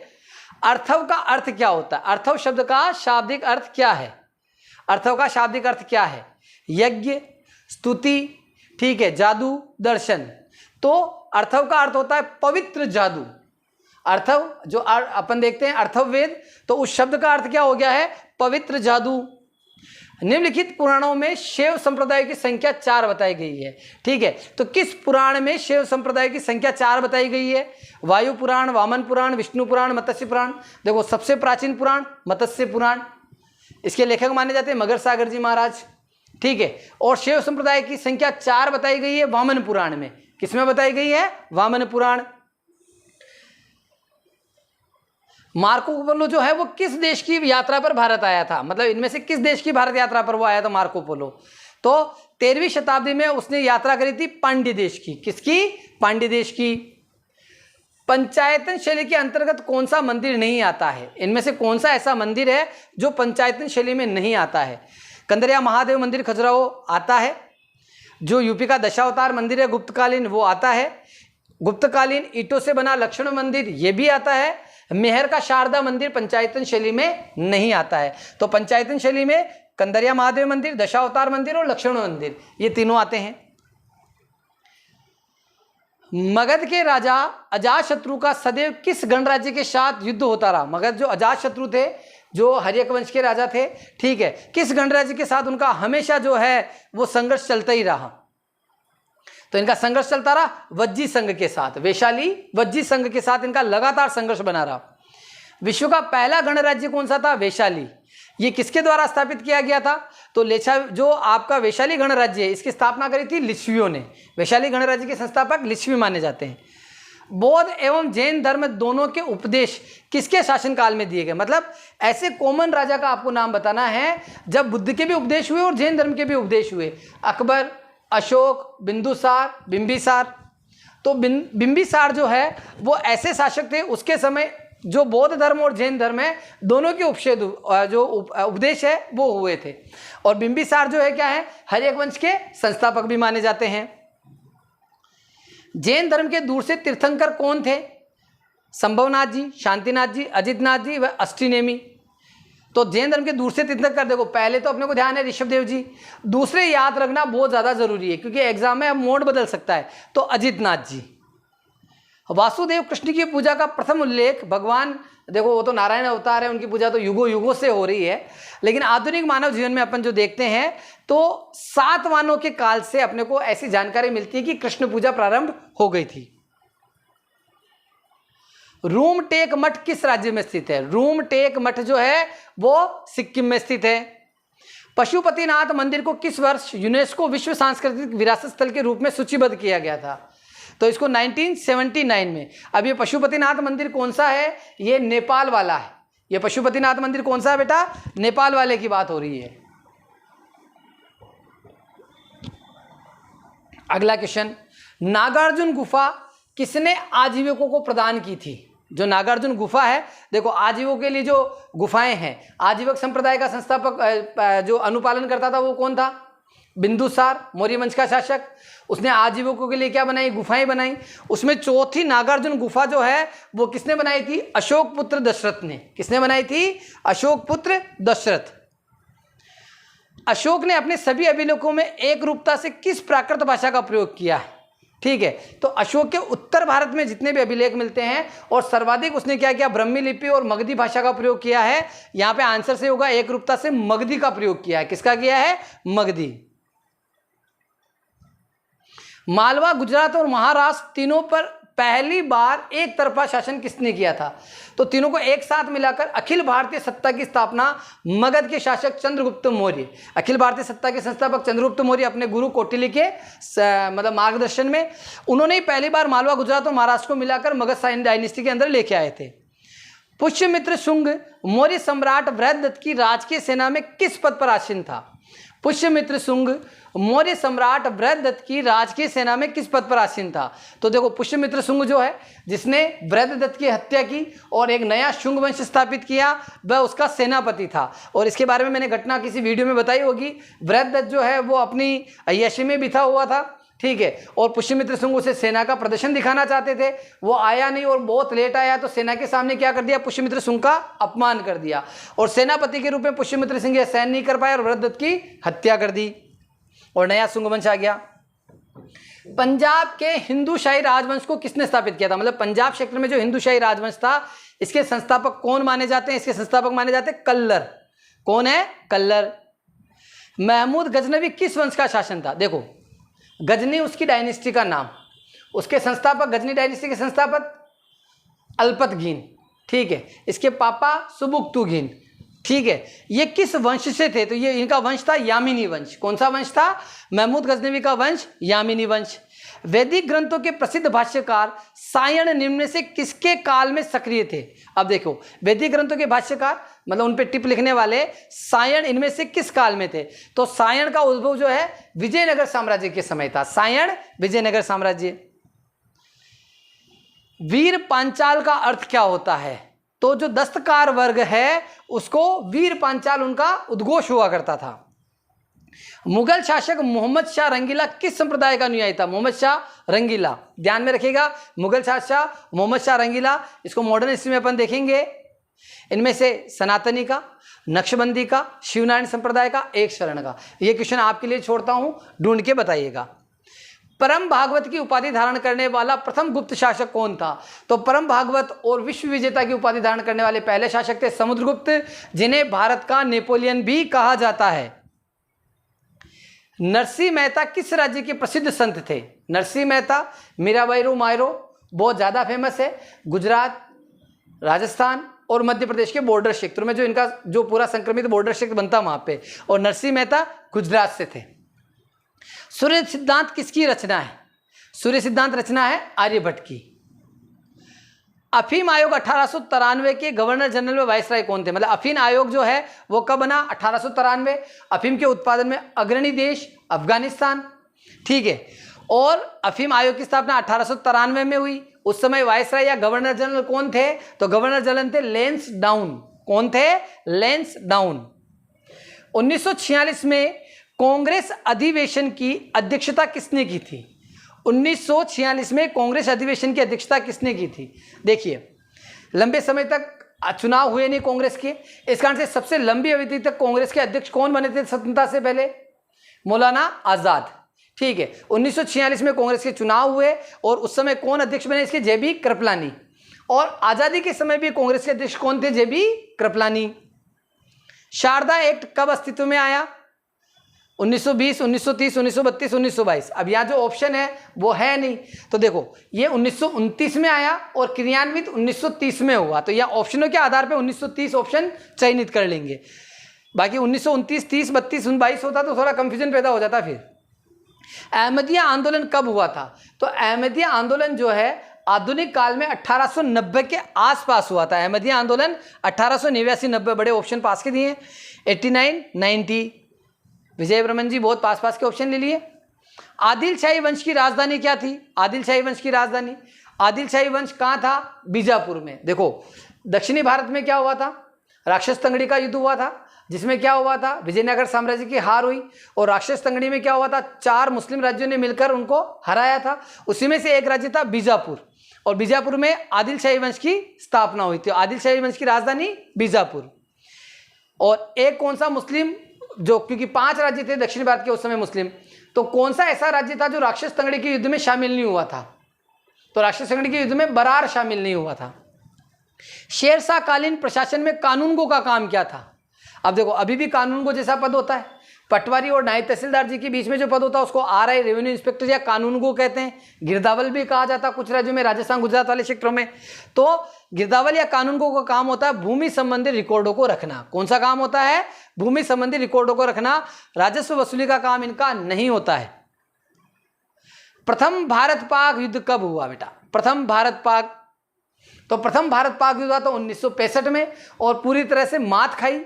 अर्थव का अर्थ क्या होता है? अर्थव शब्द का शाब्दिक अर्थ क्या है? अर्थव का शाब्दिक अर्थ क्या है? यज्ञ, स्तुति, ठीक है, जादू, दर्शन। तो अर्थव का अर्थ होता है पवित्र जादू। अर्थव जो अपन देखते हैं अर्थववेद, तो उस शब्द का अर्थ क्या हो गया है? पवित्र जादू। निम्नलिखित पुराणों में शैव संप्रदाय की संख्या 4 बताई गई है, ठीक है। तो किस पुराण में शैव संप्रदाय की संख्या 4 बताई गई है? वायु पुराण, वामन पुराण, विष्णु पुराण, मत्स्य पुराण। देखो सबसे प्राचीन पुराण मत्स्य पुराण, इसके लेखक माने जाते हैं मगर सागर जी महाराज, ठीक है। और शैव संप्रदाय की संख्या 4 बताई गई है वामन पुराण में। किसमें बताई गई है? वामन पुराण। मार्को पोलो जो है वो किस देश की यात्रा पर भारत आया था? मतलब इनमें से किस देश की भारत यात्रा पर वो आया था मार्को पोलो? तो 13वीं शताब्दी में उसने यात्रा करी थी पांड्य देश की। किसकी? पांड्य देश की। पंचायतन शैली के अंतर्गत कौन सा मंदिर नहीं आता है? इनमें से कौन सा ऐसा मंदिर है जो पंचायतन शैली में नहीं आता है? कंदरिया महादेव मंदिर खजुराहो आता है, जो यूपी का दशावतार मंदिर है गुप्तकालीन वो आता है, गुप्तकालीन ईंटों से बना लक्ष्मण मंदिर ये भी आता है, मेहर का शारदा मंदिर पंचायतन शैली में नहीं आता है। तो पंचायतन शैली में कंदरिया महादेव मंदिर, दशावतार मंदिर और लक्ष्मण मंदिर ये तीनों आते हैं। मगध के राजा अजातशत्रु का सदैव किस गणराज्य के साथ युद्ध होता रहा? मगध जो अजातशत्रु थे, जो हर्यक वंश के राजा थे, ठीक है, किस गणराज्य के साथ उनका हमेशा जो है वो संघर्ष चलता ही रहा? तो इनका संघर्ष चलता रहा वज्जी संघ के साथ, वैशाली वज्जी संघ के साथ इनका लगातार संघर्ष बना रहा। विश्व का पहला गणराज्य कौन सा था? वैशाली। ये किसके द्वारा स्थापित किया गया था? तो लेछा जो आपका वैशाली गणराज्य है इसकी स्थापना करी थी लिच्छवियों ने। वैशाली गणराज्य के संस्थापक लिच्छवी माने जाते हैं। बौद्ध एवं जैन धर्म दोनों के उपदेश किसके शासनकाल में दिए गए? मतलब ऐसे कॉमन राजा का आपको नाम बताना है जब बुद्ध के भी उपदेश हुए और जैन धर्म के भी उपदेश हुए। अकबर, अशोक, बिंदुसार, बिंबिसार। तो बिंबिसार जो है वो ऐसे शासक थे उसके समय जो बौद्ध धर्म और जैन धर्म है दोनों के उपदेश है वो हुए थे। और बिंबिसार जो है क्या है? हर्यक वंश के संस्थापक भी माने जाते हैं। जैन धर्म के दूसरे तीर्थंकर कौन थे? संभवनाथ जी, शांतिनाथ जी, अजितनाथ जी व अष्टिनेमी। तो जैन धर्म के दूसरे तीर्थंकर देखो, पहले तो अपने को ध्यान है ऋषभदेव जी, दूसरे याद रखना बहुत ज़्यादा जरूरी है क्योंकि एग्जाम में अब मोड बदल सकता है। तो अजितनाथ जी। वासुदेव कृष्ण की पूजा का प्रथम उल्लेख भगवान, देखो वो तो नारायण अवतार है, उनकी पूजा तो युगों युगों से हो रही है, लेकिन आधुनिक मानव जीवन में अपन जो देखते हैं तो सातवाहनों के काल से अपने को ऐसी जानकारी मिलती है कि कृष्ण पूजा प्रारंभ हो गई थी। रूमटेक मठ किस राज्य में स्थित है? रूमटेक मठ जो है वो सिक्किम में स्थित है। पशुपतिनाथ मंदिर को किस वर्ष यूनेस्को विश्व सांस्कृतिक विरासत स्थल के रूप में सूचीबद्ध किया गया था? तो इसको 1979 में। अब ये पशुपतिनाथ मंदिर कौन सा है? ये नेपाल वाला है। ये पशुपतिनाथ मंदिर कौन सा है बेटा? नेपाल वाले की बात हो रही है। अगला क्वेश्चन, नागार्जुन गुफा किसने आजीविकों को प्रदान की थी? जो नागार्जुन गुफा है, देखो आजीवों के लिए जो गुफाएं हैं, आजीवक संप्रदाय का संस्थापक जो अनुपालन करता था वो कौन था? बिंदुसार, मौर्य वंश का शासक। उसने आजीवकों के लिए क्या बनाई? गुफाएं बनाई। उसमें चौथी नागार्जुन गुफा जो है वो किसने बनाई थी? अशोक पुत्र दशरथ ने। किसने बनाई थी? अशोक पुत्र दशरथ। अशोक ने अपने सभी अभिलेखों में एक रूपता से किस प्राकृत भाषा का प्रयोग किया है? ठीक है। तो अशोक के उत्तर भारत में जितने भी अभिलेख मिलते हैं और सर्वाधिक उसने क्या किया, ब्रह्मी लिपि और मगधी भाषा का प्रयोग किया है। यहां पे आंसर से होगा एक रूपता से मगधी का प्रयोग किया है। किसका किया है? मगधी। मालवा, गुजरात और महाराष्ट्र तीनों पर पहली बार एक तरफा शासन किसने किया था? तो तीनों को एक साथ मिलाकर अखिल भारतीय सत्ता की स्थापना मगध के शासक चंद्रगुप्त मौर्य, अखिल भारतीय सत्ता के संस्थापक चंद्रगुप्त मौर्य अपने गुरु कौटिल्य के मतलब मार्गदर्शन में उन्होंने ही पहली बार मालवा, गुजरात और महाराष्ट्र को मिलाकर मगध डायनेस्टी के अंदर लेके आए थे। पुष्यमित्र शुंग मौर्य सम्राट बृहदत्त की राजकीय सेना में किस पद पर आसीन था? पुष्यमित्र शुंग मौर्य सम्राट बृहदत्त की राजकीय सेना में किस पद पर आसीन था? तो देखो, पुष्यमित्र शुंग जो है जिसने बृहदत्त की हत्या की और एक नया शुंग वंश स्थापित किया, वह उसका सेनापति था। और इसके बारे में मैंने घटना किसी वीडियो में बताई होगी। बृहदत्त जो है वो अपनी अय्याशी में बिथा हुआ था, ठीक है, और पुष्यमित्र शुंग उसे सेना का प्रदर्शन दिखाना चाहते थे। वो आया नहीं और बहुत लेट आया, तो सेना के सामने क्या कर दिया? पुष्यमित्र शुंग का अपमान कर दिया और सेनापति के रूप में पुष्यमित्र सिंह यह सहन नहीं कर पाया और बृहदत्त की हत्या कर दी और नया शुंग वंश आ गया। पंजाब के हिंदू शाही राजवंश को किसने स्थापित किया था? मतलब पंजाब क्षेत्र में जो हिंदू शाही राजवंश था, इसके संस्थापक कौन माने जाते हैं? इसके संस्थापक माने जाते हैं कल्लर। कौन है? कल्लर। महमूद गजनवी किस वंश का शासन था? देखो, गजनी उसकी डायनेस्टी का नाम, उसके संस्थापक, गजनी डायनेस्टी के संस्थापक अल्पतगीन, ठीक है, इसके पापा सुबुक्तुगीन, ठीक है। ये किस वंश से थे? तो ये इनका वंश था यामिनी वंश। कौन सा वंश था? महमूद गजनवी का वंश यामिनी वंश। वैदिक ग्रंथों के प्रसिद्ध भाष्यकार सायण निम्न में से किसके काल में सक्रिय थे? अब देखो, वैदिक ग्रंथों के भाष्यकार मतलब उन पे टिप लिखने वाले सायण इनमें से किस काल में थे? तो सायण का उद्भव जो है विजयनगर साम्राज्य के समय था। सायण, विजयनगर साम्राज्य। वीर पांचाल का अर्थ क्या होता है? तो जो दस्तकार वर्ग है उसको वीर पांचाल उनका उद्घोष हुआ करता था। मुगल शासक मोहम्मद शाह रंगीला किस संप्रदाय का अनुयायी था? मोहम्मद शाह रंगीला, ध्यान में रखिएगा, मुगल शासक मोहम्मद शाह रंगीला, इसको मॉडर्न हिस्ट्री में अपन देखेंगे। इनमें से सनातनी का, नक्शबंदी का, शिवनारायण संप्रदाय का, एक शरण का। ये क्वेश्चन आपके लिए छोड़ता हूं, ढूंढ के बताइएगा। परम भागवत की उपाधि धारण करने वाला प्रथम गुप्त शासक कौन था? तो परम भागवत और विश्व विजेता की उपाधि धारण करने वाले पहले शासक थे समुद्रगुप्त, जिन्हें भारत का नेपोलियन भी कहा जाता है। नरसिंह मेहता किस राज्य के प्रसिद्ध संत थे? नरसिंह मेहता, मीराबाई मायरो बहुत ज्यादा फेमस है, गुजरात, राजस्थान और मध्य प्रदेश के बॉर्डर क्षेत्रों में, जो इनका जो पूरा संक्रमित बॉर्डर क्षेत्र बनता वहां पे, और नरसिंह मेहता गुजरात से थे। सूर्य सिद्धांत किसकी रचना है? सूर्य सिद्धांत रचना है आर्यभट्ट की। अफीम आयोग 1893 के गवर्नर जनरल व वायसराय कौन थे? मतलब अफीम आयोग जो है वो कब बना? 1893। अफीम के उत्पादन में अग्रणी देश अफगानिस्तान, ठीक है, और अफीम आयोग की स्थापना 1893 में हुई। उस समय वायसराय या गवर्नर जनरल कौन थे? तो गवर्नर जनरल थे लेंस डाउन। कौन थे? Lens down. 1946 में कांग्रेस अधिवेशन की अध्यक्षता किसने की थी? 1946 में कांग्रेस अधिवेशन की अध्यक्षता किसने की थी? देखिए, लंबे समय तक चुनाव हुए नहीं कांग्रेस के, इस कारण से सबसे लंबी अवधि तक कांग्रेस के अध्यक्ष कौन बने थे स्वतंत्रता से पहले? मौलाना आजाद, ठीक है। 1946 में कांग्रेस के चुनाव हुए और उस समय कौन अध्यक्ष बने इसके? जेबी कृपलानी। और आजादी के समय भी कांग्रेस के अध्यक्ष कौन थे? जेबी कृपलानी। शारदा एक्ट कब अस्तित्व में आया? 1920, 1930, 1932, 1922। अब यहाँ जो ऑप्शन है वो है नहीं, तो देखो ये 1929 में आया और क्रियान्वित 1930 में हुआ, तो यहाँ ऑप्शनों के आधार पे 1930 ऑप्शन चयनित कर लेंगे। बाकी 1929, 30, 32, 22 होता तो थोड़ा कंफ्यूजन पैदा हो जाता। फिर अहमदिया आंदोलन कब हुआ था? तो अहमदिया आंदोलन जो है आधुनिक काल में 1890 के आसपास हुआ था। अहमदिया आंदोलन 1889-90, बड़े ऑप्शन पास के दिए। 89, 90, विजय ब्रह्मन जी बहुत पास के ऑप्शन ले लिए। आदिल शाही वंश की राजधानी क्या थी? आदिल शाही वंश की राजधानी, आदिल शाही वंश कहाँ था? बीजापुर में। देखो, दक्षिणी भारत में क्या हुआ था? राक्षस तंगड़ी का युद्ध हुआ था, जिसमें क्या हुआ था? विजयनगर साम्राज्य की हार हुई। और राक्षस तंगड़ी में क्या हुआ था? 4 मुस्लिम राज्यों ने मिलकर उनको हराया था। उसी में से एक राज्य था बीजापुर, और बीजापुर में आदिल शाही वंश की स्थापना हुई थी। आदिल शाही वंश की राजधानी बीजापुर। और एक कौन सा मुस्लिम, जो क्योंकि 5 राज्य थे दक्षिण भारत के उस समय मुस्लिम, तो कौन सा ऐसा राज्य था जो राक्षस तंगड़ी के युद्ध में शामिल नहीं हुआ था? तो राक्षस तंगड़ी के युद्ध में बरार शामिल नहीं हुआ था। शेरशाह कालीन प्रशासन में कानूनगो का काम क्या था? अब देखो, अभी भी कानूनगो जैसा पद होता है, पटवारी और नायब तहसीलदार जी के बीच में जो पद होता है उसको आरआई रेवेन्यू इंस्पेक्टर या कानूनगो कहते हैं। गिरदावल भी कहा जाता है कुछ राज्यों में, राजस्थान गुजरात वाले क्षेत्रों में। तो गिरदावल या कानूनगो का काम होता है भूमि संबंधी रिकॉर्डों को रखना। कौन सा काम होता है? भूमि संबंधी रिकॉर्डों को रखना। राजस्व वसूली का काम इनका नहीं होता है। प्रथम भारत पाक युद्ध कब हुआ बेटा? प्रथम भारत पाक, तो प्रथम भारत पाक युद्ध हुआ तो 1965 में और पूरी तरह से मात खाई।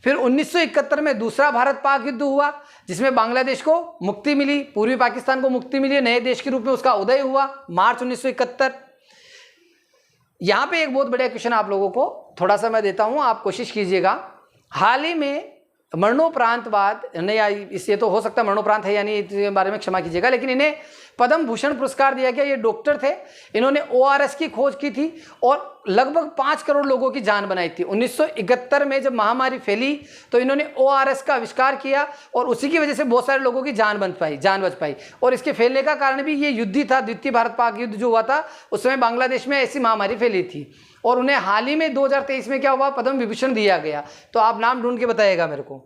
फिर 1971 में दूसरा भारत पाक युद्ध हुआ जिसमें बांग्लादेश को मुक्ति मिली, पूर्वी पाकिस्तान को मुक्ति मिली, नए देश के रूप में उसका उदय हुआ मार्च 1971। यहां पे एक बहुत बढ़िया क्वेश्चन आप लोगों को थोड़ा सा मैं देता हूं, आप कोशिश कीजिएगा। हाल ही में मरणोपरांत बाद, नहीं इससे तो हो सकता है मरणोपरांत है यानी इसके बारे में क्षमा कीजिएगा, लेकिन इन्हें पद्म भूषण पुरस्कार दिया गया। ये डॉक्टर थे, इन्होंने ORS की खोज की थी और लगभग 5 करोड़ लोगों की जान बनाई थी। 1971 में जब महामारी फैली तो इन्होंने ORS का आविष्कार किया और उसी की वजह से बहुत सारे लोगों की जान बच पाई। और इसके फैलने का कारण भी ये युद्ध ही था, द्वितीय भारत पाक युद्ध जो हुआ था उस समय बांग्लादेश में ऐसी महामारी फैली थी और उन्हें हाल ही में 2023 में क्या हुआ, पद्म विभूषण दिया गया। तो आप नाम ढूंढ के बताइएगा मेरे को।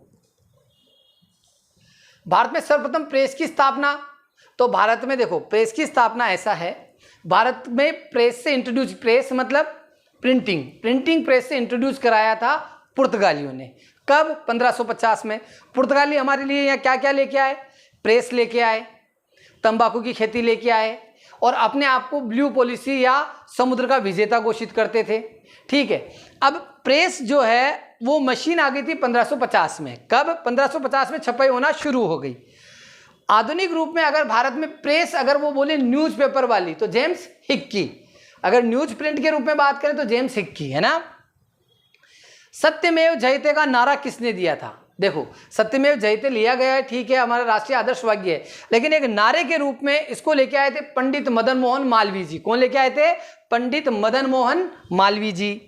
भारत में सर्वप्रथम प्रेस की स्थापना, तो भारत में देखो प्रेस की स्थापना ऐसा है, भारत में प्रेस से इंट्रोड्यूस, प्रेस मतलब प्रिंटिंग प्रेस से इंट्रोड्यूस कराया था पुर्तगालियों ने। कब? 1550 में। पुर्तगाली हमारे लिए यहाँ क्या क्या लेके आए? प्रेस लेके आए, तंबाकू की खेती लेके आए और अपने आप को ब्लू पॉलिसी या समुद्र का विजेता घोषित करते थे। ठीक है, अब प्रेस जो है वो मशीन आ गई थी 1550 में। कब? 1550 में छपाई होना शुरू हो गई। आधुनिक रूप में अगर भारत में प्रेस अगर वो बोले न्यूज़पेपर वाली तो जेम्स हिक्की, अगर न्यूज प्रिंट के रूप में बात करें तो जेम्स हिक्की, है ना। सत्यमेव जयते का नारा किसने दिया था? देखो, सत्यमेव जयते लिया गया है, ठीक है, हमारा राष्ट्रीय आदर्श वाक्य है, लेकिन एक नारे के रूप में इसको लेके आए थे पंडित मदन मोहन मालवीय जी। कौन लेके आए थे? पंडित मदन मोहन मालवीय जी।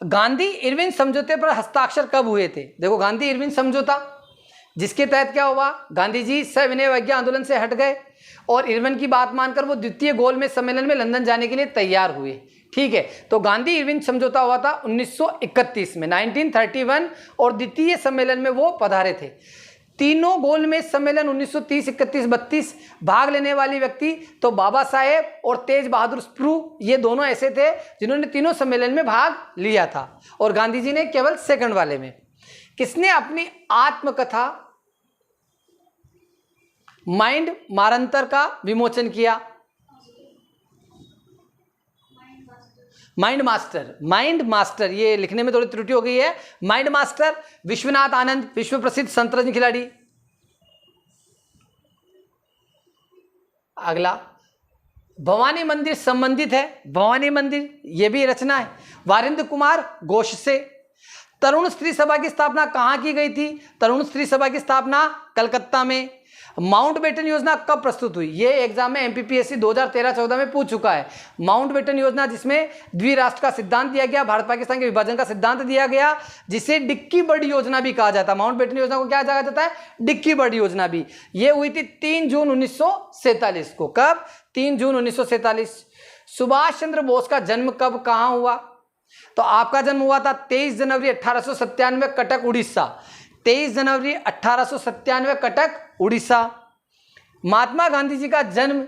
गांधी इरविन समझौते पर हस्ताक्षर कब हुए थे? देखो, गांधी इरविन समझौता जिसके तहत क्या हुआ, गांधी जी सविनय अवज्ञा आंदोलन से हट गए और इरविन की बात मानकर वो द्वितीय गोलमेज सम्मेलन में लंदन जाने के लिए तैयार हुए। ठीक है, तो गांधी इरविन समझौता हुआ था 1931 में, 1931, और द्वितीय सम्मेलन में वो पधारे थे। तीनों गोलमेज सम्मेलन 1930, 31, 32 भाग लेने वाली व्यक्ति तो बाबा साहेब और तेज बहादुर स्प्रू, ये दोनों ऐसे थे जिन्होंने तीनों सम्मेलन में भाग लिया था और गांधी जी ने केवल सेकंड वाले में। किसने अपनी आत्मकथा माइंड मारंतर का विमोचन किया? माइंड मास्टर, ये लिखने में थोड़ी त्रुटि हो गई है। माइंड मास्टर विश्वनाथ आनंद, विश्व प्रसिद्ध शतरंज खिलाड़ी। अगला भवानी मंदिर संबंधित है, भवानी मंदिर ये भी रचना है वारिंद्र कुमार घोष से। तरुण स्त्री सभा की स्थापना कहाँ की गई थी? तरुण स्त्री सभा की स्थापना कलकत्ता में। माउंटबेटन योजना कब प्रस्तुत हुई? ये एग्जाम में एमपीपीएससी 2013-14 में पूछ चुका है। माउंटबेटन योजना जिसमें द्विराष्ट्र का सिद्धांत दिया गया, भारत पाकिस्तान के विभाजन का सिद्धांत दिया गया, जिसे डिक्की बर्ड योजना भी कहा जाता है। माउंटबेटन योजना को क्या कहा जाता है? डिक्की बर्ड योजना भी। ये हुई थी 3 जून 1947 को। कब? 3 जून 1947। सुभाष चंद्र बोस का जन्म कब कहाँ हुआ? तो आपका जन्म हुआ था 23 जनवरी 1897 कटक उड़ीसा। 23 जनवरी 1897 कटक उड़ीसा। महात्मा गांधी जी का जन्म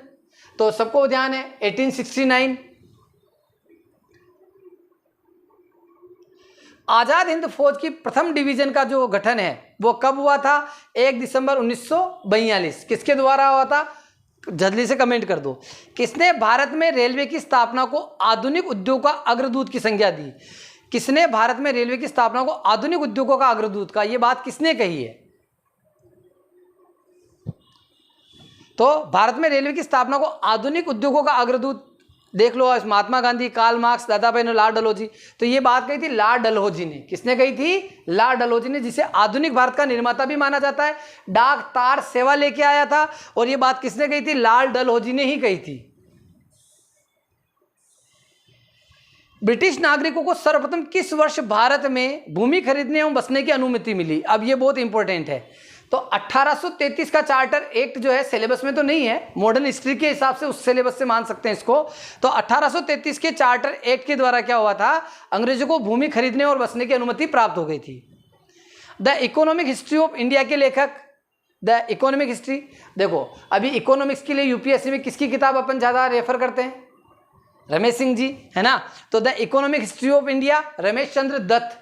तो सबको ध्यान है 1869। आजाद हिंद फौज की प्रथम डिवीजन का जो गठन है वो कब हुआ था? 1 दिसंबर 1942। किसके द्वारा हुआ था? जल्दी से कमेंट कर दो। किसने भारत में रेलवे की स्थापना को आधुनिक उद्योग का अग्रदूत की संज्ञा दी? किसने भारत में रेलवे की स्थापना को आधुनिक उद्योगों का अग्रदूत का, ये बात किसने कही है? तो भारत में रेलवे की स्थापना को आधुनिक उद्योगों का अग्रदूत देख लो, महात्मा गांधी, कार्ल मार्क्स, दादा भाई लॉर्ड डलहौजी। तो ये बात कही थी लॉर्ड डलहौजी ने। किसने कही थी? लॉर्ड डलहौजी ने, जिसे आधुनिक भारत का निर्माता भी माना जाता है। डाक तार सेवा लेके आया था और ये बात किसने कही थी? लॉर्ड डलहौजी ने ही कही थी। ब्रिटिश नागरिकों को सर्वप्रथम किस वर्ष भारत में भूमि खरीदने एवं बसने की अनुमति मिली? अब ये बहुत इंपॉर्टेंट है। तो 1833 का चार्टर एक्ट जो है सिलेबस में तो नहीं है, मॉडर्न हिस्ट्री के हिसाब से उस सिलेबस से मान सकते हैं इसको। तो 1833 के चार्टर एक्ट के द्वारा क्या हुआ था, अंग्रेजों को भूमि खरीदने और बसने की अनुमति प्राप्त हो गई थी। The economic history of India के लेखक, द इकोनॉमिक हिस्ट्री, देखो अभी इकोनॉमिक्स के लिए यूपीएससी में किसकी किताब अपन ज़्यादा रेफर करते हैं, रमेश सिंह जी, है ना। तो the economic history of India, Ramesh Chandra Dutt.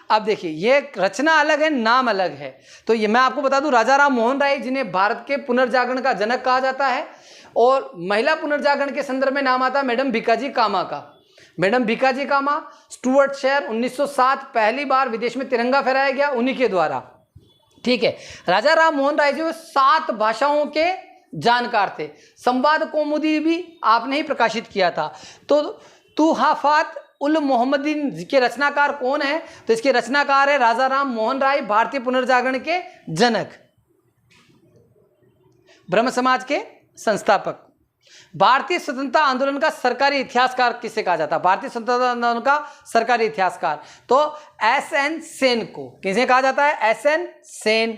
अब देखिए ये रचना अलग है, नाम अलग है। तो ये मैं आपको बता दूं, राजा राम मोहन राय जिन्हें भारत के पुनर्जागरण का जनक कहा जाता है, और महिला पुनर्जागरण के संदर्भ में नाम आता है मैडम भीकाजी कामा का। मैडम भीकाजी कामा, स्टुअर्ट शेयर 1907 पहली बार विदेश में तिरंगा फहराया गया उन्हीं के द्वारा, ठीक है। राजा राम मोहन राय जो 7 भाषाओं के जानकार थे। संवाद कौमुदी भी आपने ही प्रकाशित किया था। तो तुहाफात उल मोहम्मदीन के रचनाकार कौन है, तो इसके रचनाकार है राजा राम मोहन राय, भारतीय पुनर्जागरण के जनक, ब्रह्म समाज के संस्थापक। भारतीय स्वतंत्रता आंदोलन का सरकारी इतिहासकार किसे कहा जाता है, भारतीय स्वतंत्रता आंदोलन का सरकारी इतिहासकार, तो एस.एन. सेन को किसे कहा जाता है, एस.एन. सेन।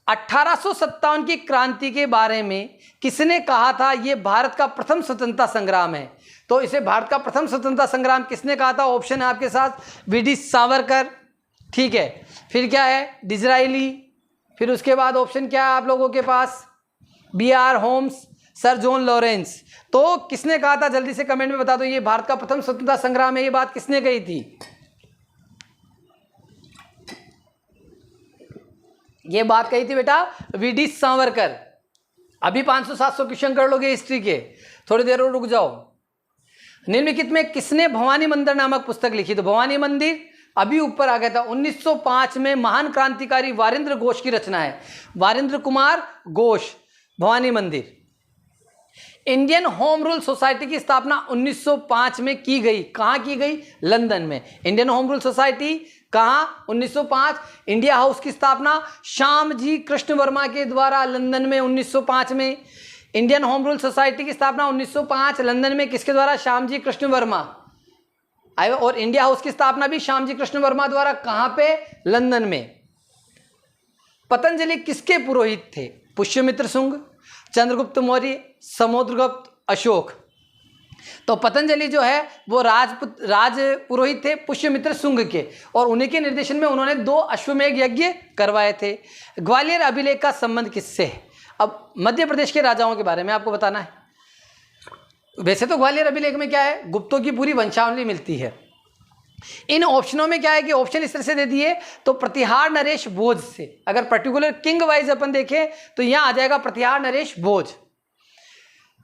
1857 की क्रांति के बारे में किसने कहा था यह भारत का प्रथम स्वतंत्रता संग्राम है, तो इसे भारत का प्रथम स्वतंत्रता संग्राम किसने कहा था, ऑप्शन है आपके साथ, वी.डी. सावरकर, ठीक है, फिर क्या है, डिज़राइली, फिर उसके बाद ऑप्शन क्या है आप लोगों के पास, B R. Holmes, sir John Lawrence. तो किसने कहा था, जल्दी से कमेंट में बता दो, ये भारत का प्रथम स्वतंत्रता संग्राम है, ये बात किसने कही थी, ये बात कही थी बेटा वी.डी. सावरकर। अभी 500-700 क्वेश्चन कर लोगे हिस्ट्री के, थोड़ी देर और रुक जाओ। निम्नलिखित में किसने भवानी मंदिर नामक पुस्तक लिखी, तो भवानी मंदिर अभी ऊपर आ गया था, 1905 में महान क्रांतिकारी वारिंद्र घोष की रचना है, वारिंद्र कुमार घोष, भवानी मंदिर। इंडियन होम रूल सोसाइटी की स्थापना 1905 में की गई, कहाँ की गई, लंदन में। इंडियन होम रूल सोसाइटी कहाँ, 1905। इंडिया हाउस की स्थापना श्यामजी कृष्ण वर्मा के द्वारा लंदन में 1905 में। इंडियन होम रूल सोसाइटी की स्थापना 1905 लंदन में किसके द्वारा, श्यामजी कृष्ण वर्मा। और इंडिया हाउस की स्थापना भी श्यामजी कृष्ण वर्मा द्वारा, कहाँ पे, लंदन में। पतंजलि किसके पुरोहित थे, पुष्यमित्र शुंग, चंद्रगुप्त मौर्य, समुद्रगुप्त, अशोक। तो पतंजलि जो है वो राज पुरोहित थे पुष्यमित्र शुंग के, और उन्हीं के निर्देशन में उन्होंने 2 अश्वमेध यज्ञ करवाए थे। ग्वालियर अभिलेख का संबंध किससे है, अब मध्य प्रदेश के राजाओं के बारे में आपको बताना है। वैसे तो ग्वालियर अभिलेख में क्या है, गुप्तों की पूरी वंशावली मिलती है। इन ऑप्शनों में क्या है कि ऑप्शन इस तरह से दे दिए, तो प्रतिहार नरेश भोज से, अगर पर्टिकुलर किंग वाइज अपन देखें तो यहां आ जाएगा प्रतिहार नरेश भोज।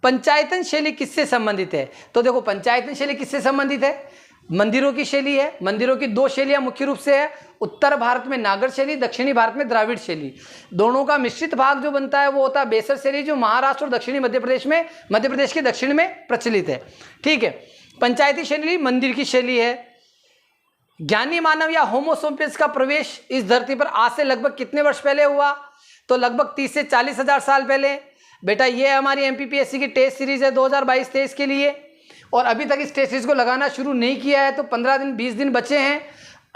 पंचायतन शैली किससे संबंधित है, तो देखो पंचायतन शैली किससे संबंधित है, मंदिरों की शैली है। मंदिरों की 2 शैलियां मुख्य रूप से है, उत्तर भारत में नागर शैली, दक्षिणी भारत में द्राविड़ शैली। दोनों का मिश्रित भाग जो बनता है वो होता है बेसर शैली, जो महाराष्ट्र और दक्षिणी मध्य प्रदेश के दक्षिण में प्रचलित है, ठीक है। पंचायती शैली मंदिर की शैली है। ज्ञानी मानव या होमो सेपियंस का प्रवेश इस धरती पर आज से लगभग कितने वर्ष पहले हुआ, तो लगभग 30 से 40 हजार साल पहले। बेटा ये हमारी एमपीपीएससी की टेस्ट सीरीज है 2022-23 के लिए, और अभी तक इस टेस्ट सीरीज को लगाना शुरू नहीं किया है तो 15 दिन 20 दिन बचे हैं,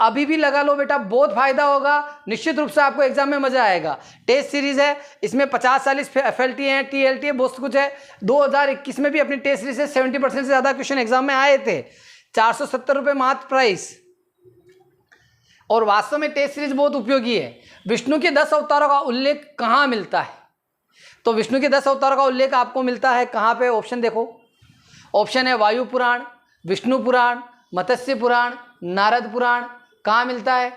अभी भी लगा लो बेटा, बहुत फायदा होगा, निश्चित रूप से आपको एग्जाम में मजा आएगा। टेस्ट सीरीज है, इसमें 50-40 FLT है, TLT है, बहुत कुछ है। 2021 में भी अपनी टेस्ट सीरीज से 70% से ज़्यादा क्वेश्चन एग्जाम में आए थे, 470 रुपये मात्र प्राइस। और वास्तव में टेस्ट सीरीज बहुत उपयोगी है। विष्णु के 10 अवतारों का उल्लेख कहाँ मिलता है, तो विष्णु के 10 अवतारों का उल्लेख आपको मिलता है कहाँ पे, ऑप्शन देखो, ऑप्शन है वायु पुराण, विष्णु पुराण, मत्स्य पुराण, नारद पुराण। कहाँ मिलता है,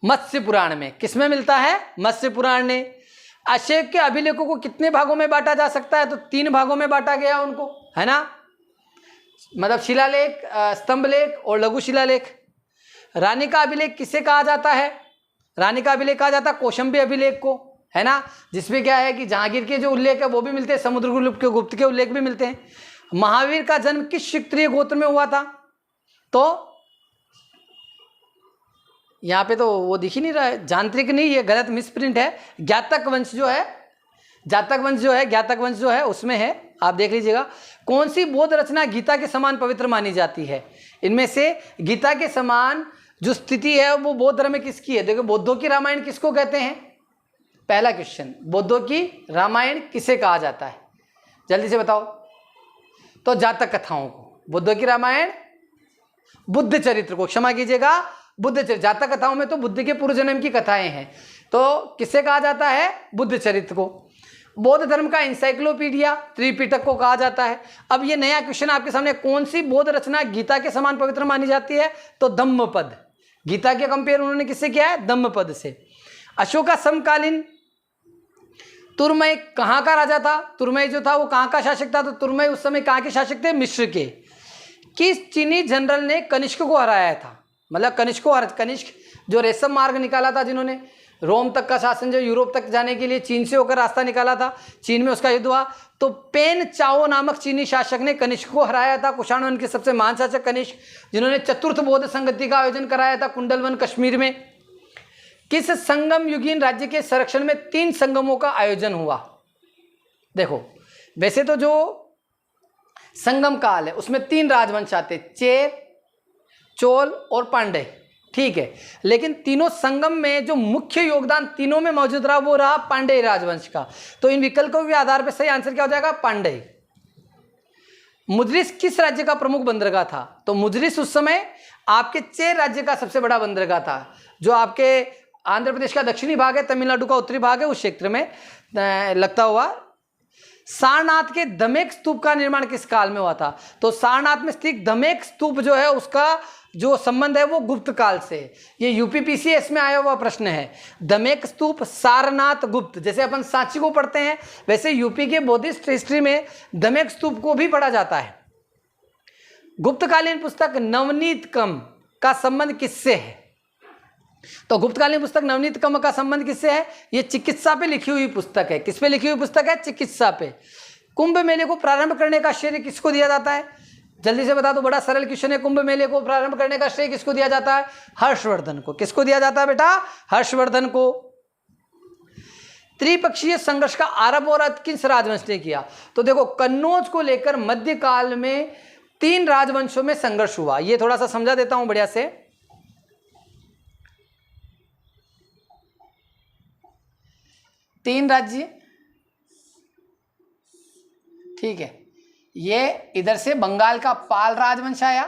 मत्स्य पुराण में। किसमें मिलता है, मत्स्य पुराण ने। अशोक के अभिलेखों को कितने भागों में बांटा जा सकता है, तो 3 भागों में बांटा गया उनको, है ना, मतलब शिलालेख, स्तंभ लेख और लघु शिलालेख। रानी का अभिलेख किसे कहा जाता है, रानी का अभिलेख कहा जाता है कौशंबी अभिलेख को, है ना, जिसमें क्या है कि जहांगीर के जो उल्लेख है वो भी मिलते हैं, समुद्रगुप्त के उल्लेख भी मिलते हैं। महावीर का जन्म किस क्षत्रिय गोत्र में हुआ था, तो यहाँ पे तो वो दिख ही नहीं रहा है, जानत्रिक नहीं, ये गलत मिसप्रिंट है। ज्ञातक वंश जो है जातक वंश जो है, ज्ञातक वंश जो है उसमें है, आप देख लीजिएगा। कौन सी बौद्ध रचना गीता के समान पवित्र मानी जाती है? इनमें से गीता के समान जो स्थिति है वो बौद्ध धर्म में किसकी है? देखो, बौद्धों की रामायण किसको कहते हैं? पहला क्वेश्चन, बौद्धों की रामायण किसे कहा जाता है? जल्दी से बताओ। तो जातक कथाओं को। बुद्धों की रामायण बुद्ध चरित्र को, क्षमा कीजिएगा, बुद्ध चरित्र। जातक कथाओं में तो बुद्ध के पूर्व जन्म की कथाएं हैं, तो किसे कहा जाता है? बुद्ध चरित्र को। बौद्ध धर्म का इंसाइक्लोपीडिया त्रिपिटक को कहा जाता है। अब ये नया क्वेश्चन आपके सामने, कौन सी बौद्ध रचना गीता के समान पवित्र मानी जाती है? तो धम्मपद। गीता के कंपेयर उन्होंने किससे किया है? धम्मपद से। अशोक का समकालीन तुर्मय कहाँ का राजा था? तुर्मय जो था वो कहाँ का शासक था? तो तुर्मय उस समय कहाँ के शासक थे? मिस्र के। किस चीनी जनरल ने कनिष्क को हराया था? मतलब कनिष्क जो रेशम मार्ग निकाला था, जिन्होंने रोम तक का शासन, जो यूरोप तक जाने के लिए चीन से होकर रास्ता निकाला था, चीन में उसका युद्ध हुआ, तो पेन चाओ नामक चीनी शासक ने कनिष्क को हराया था। कुषाण के सबसे महान शासक कनिष्क, जिन्होंने चतुर्थ बौद्ध संगति का आयोजन कराया था कुंडलवन कश्मीर में। किस संगम युगीन राज्य के संरक्षण में 3 संगमों का आयोजन हुआ? देखो, वैसे तो जो संगम काल है उसमें 3 राजवंश आते, चेर, चोल और पांड्य, ठीक है। लेकिन तीनों संगम में जो मुख्य योगदान तीनों में मौजूद रहा वो रहा पांड्य राजवंश का। तो इन विकल्पों के आधार पर सही आंसर क्या हो जाएगा? पांड्य। मुद्रिस किस राज्य का प्रमुख बंदरगाह था? तो मुद्रिस उस समय आपके चेर राज्य का सबसे बड़ा बंदरगाह था, जो आपके आंध्र प्रदेश का दक्षिणी भाग है, तमिलनाडु का उत्तरी भाग है, उस क्षेत्र में लगता हुआ। सारनाथ के दमेक स्तूप का निर्माण किस काल में हुआ था? तो सारनाथ में स्थित दमेक स्तूप जो है उसका जो संबंध है वो गुप्त काल से। ये यूपीपीसीएस में आया हुआ प्रश्न है। दमेक स्तूप, सारनाथ, गुप्त। जैसे अपन सांची को पढ़ते हैं वैसे यूपी के बौद्धिस्ट हिस्ट्री में दमेक स्तूप को भी पढ़ा जाता है। गुप्तकालीन पुस्तक नवनीत कम का संबंध किससे है? तो गुप्तकालीन पुस्तक नवनीत कम का संबंध किससे है? ये चिकित्सा पे लिखी हुई पुस्तक है। किस पे लिखी हुई पुस्तक है? चिकित्सा पे। कुंभ मेले को प्रारंभ करने का श्रेय किसको दिया जाता है? जल्दी से बता दो, बड़ा सरल क्वेश्चन है। कुंभ मेले को प्रारंभ करने का श्रेय किसको दिया जाता है? हर्षवर्धन को। किसको दिया जाता है बेटा? हर्षवर्धन को। त्रिपक्षीय संघर्ष का आरंभ और अंत किस राजवंश ने किया? तो देखो, कन्नौज को लेकर मध्यकाल में 3 राजवंशों में संघर्ष हुआ। ये थोड़ा सा समझा देता हूं बढ़िया से। 3 राज्य, ठीक है। ये इधर से बंगाल का पाल राजवंश आया,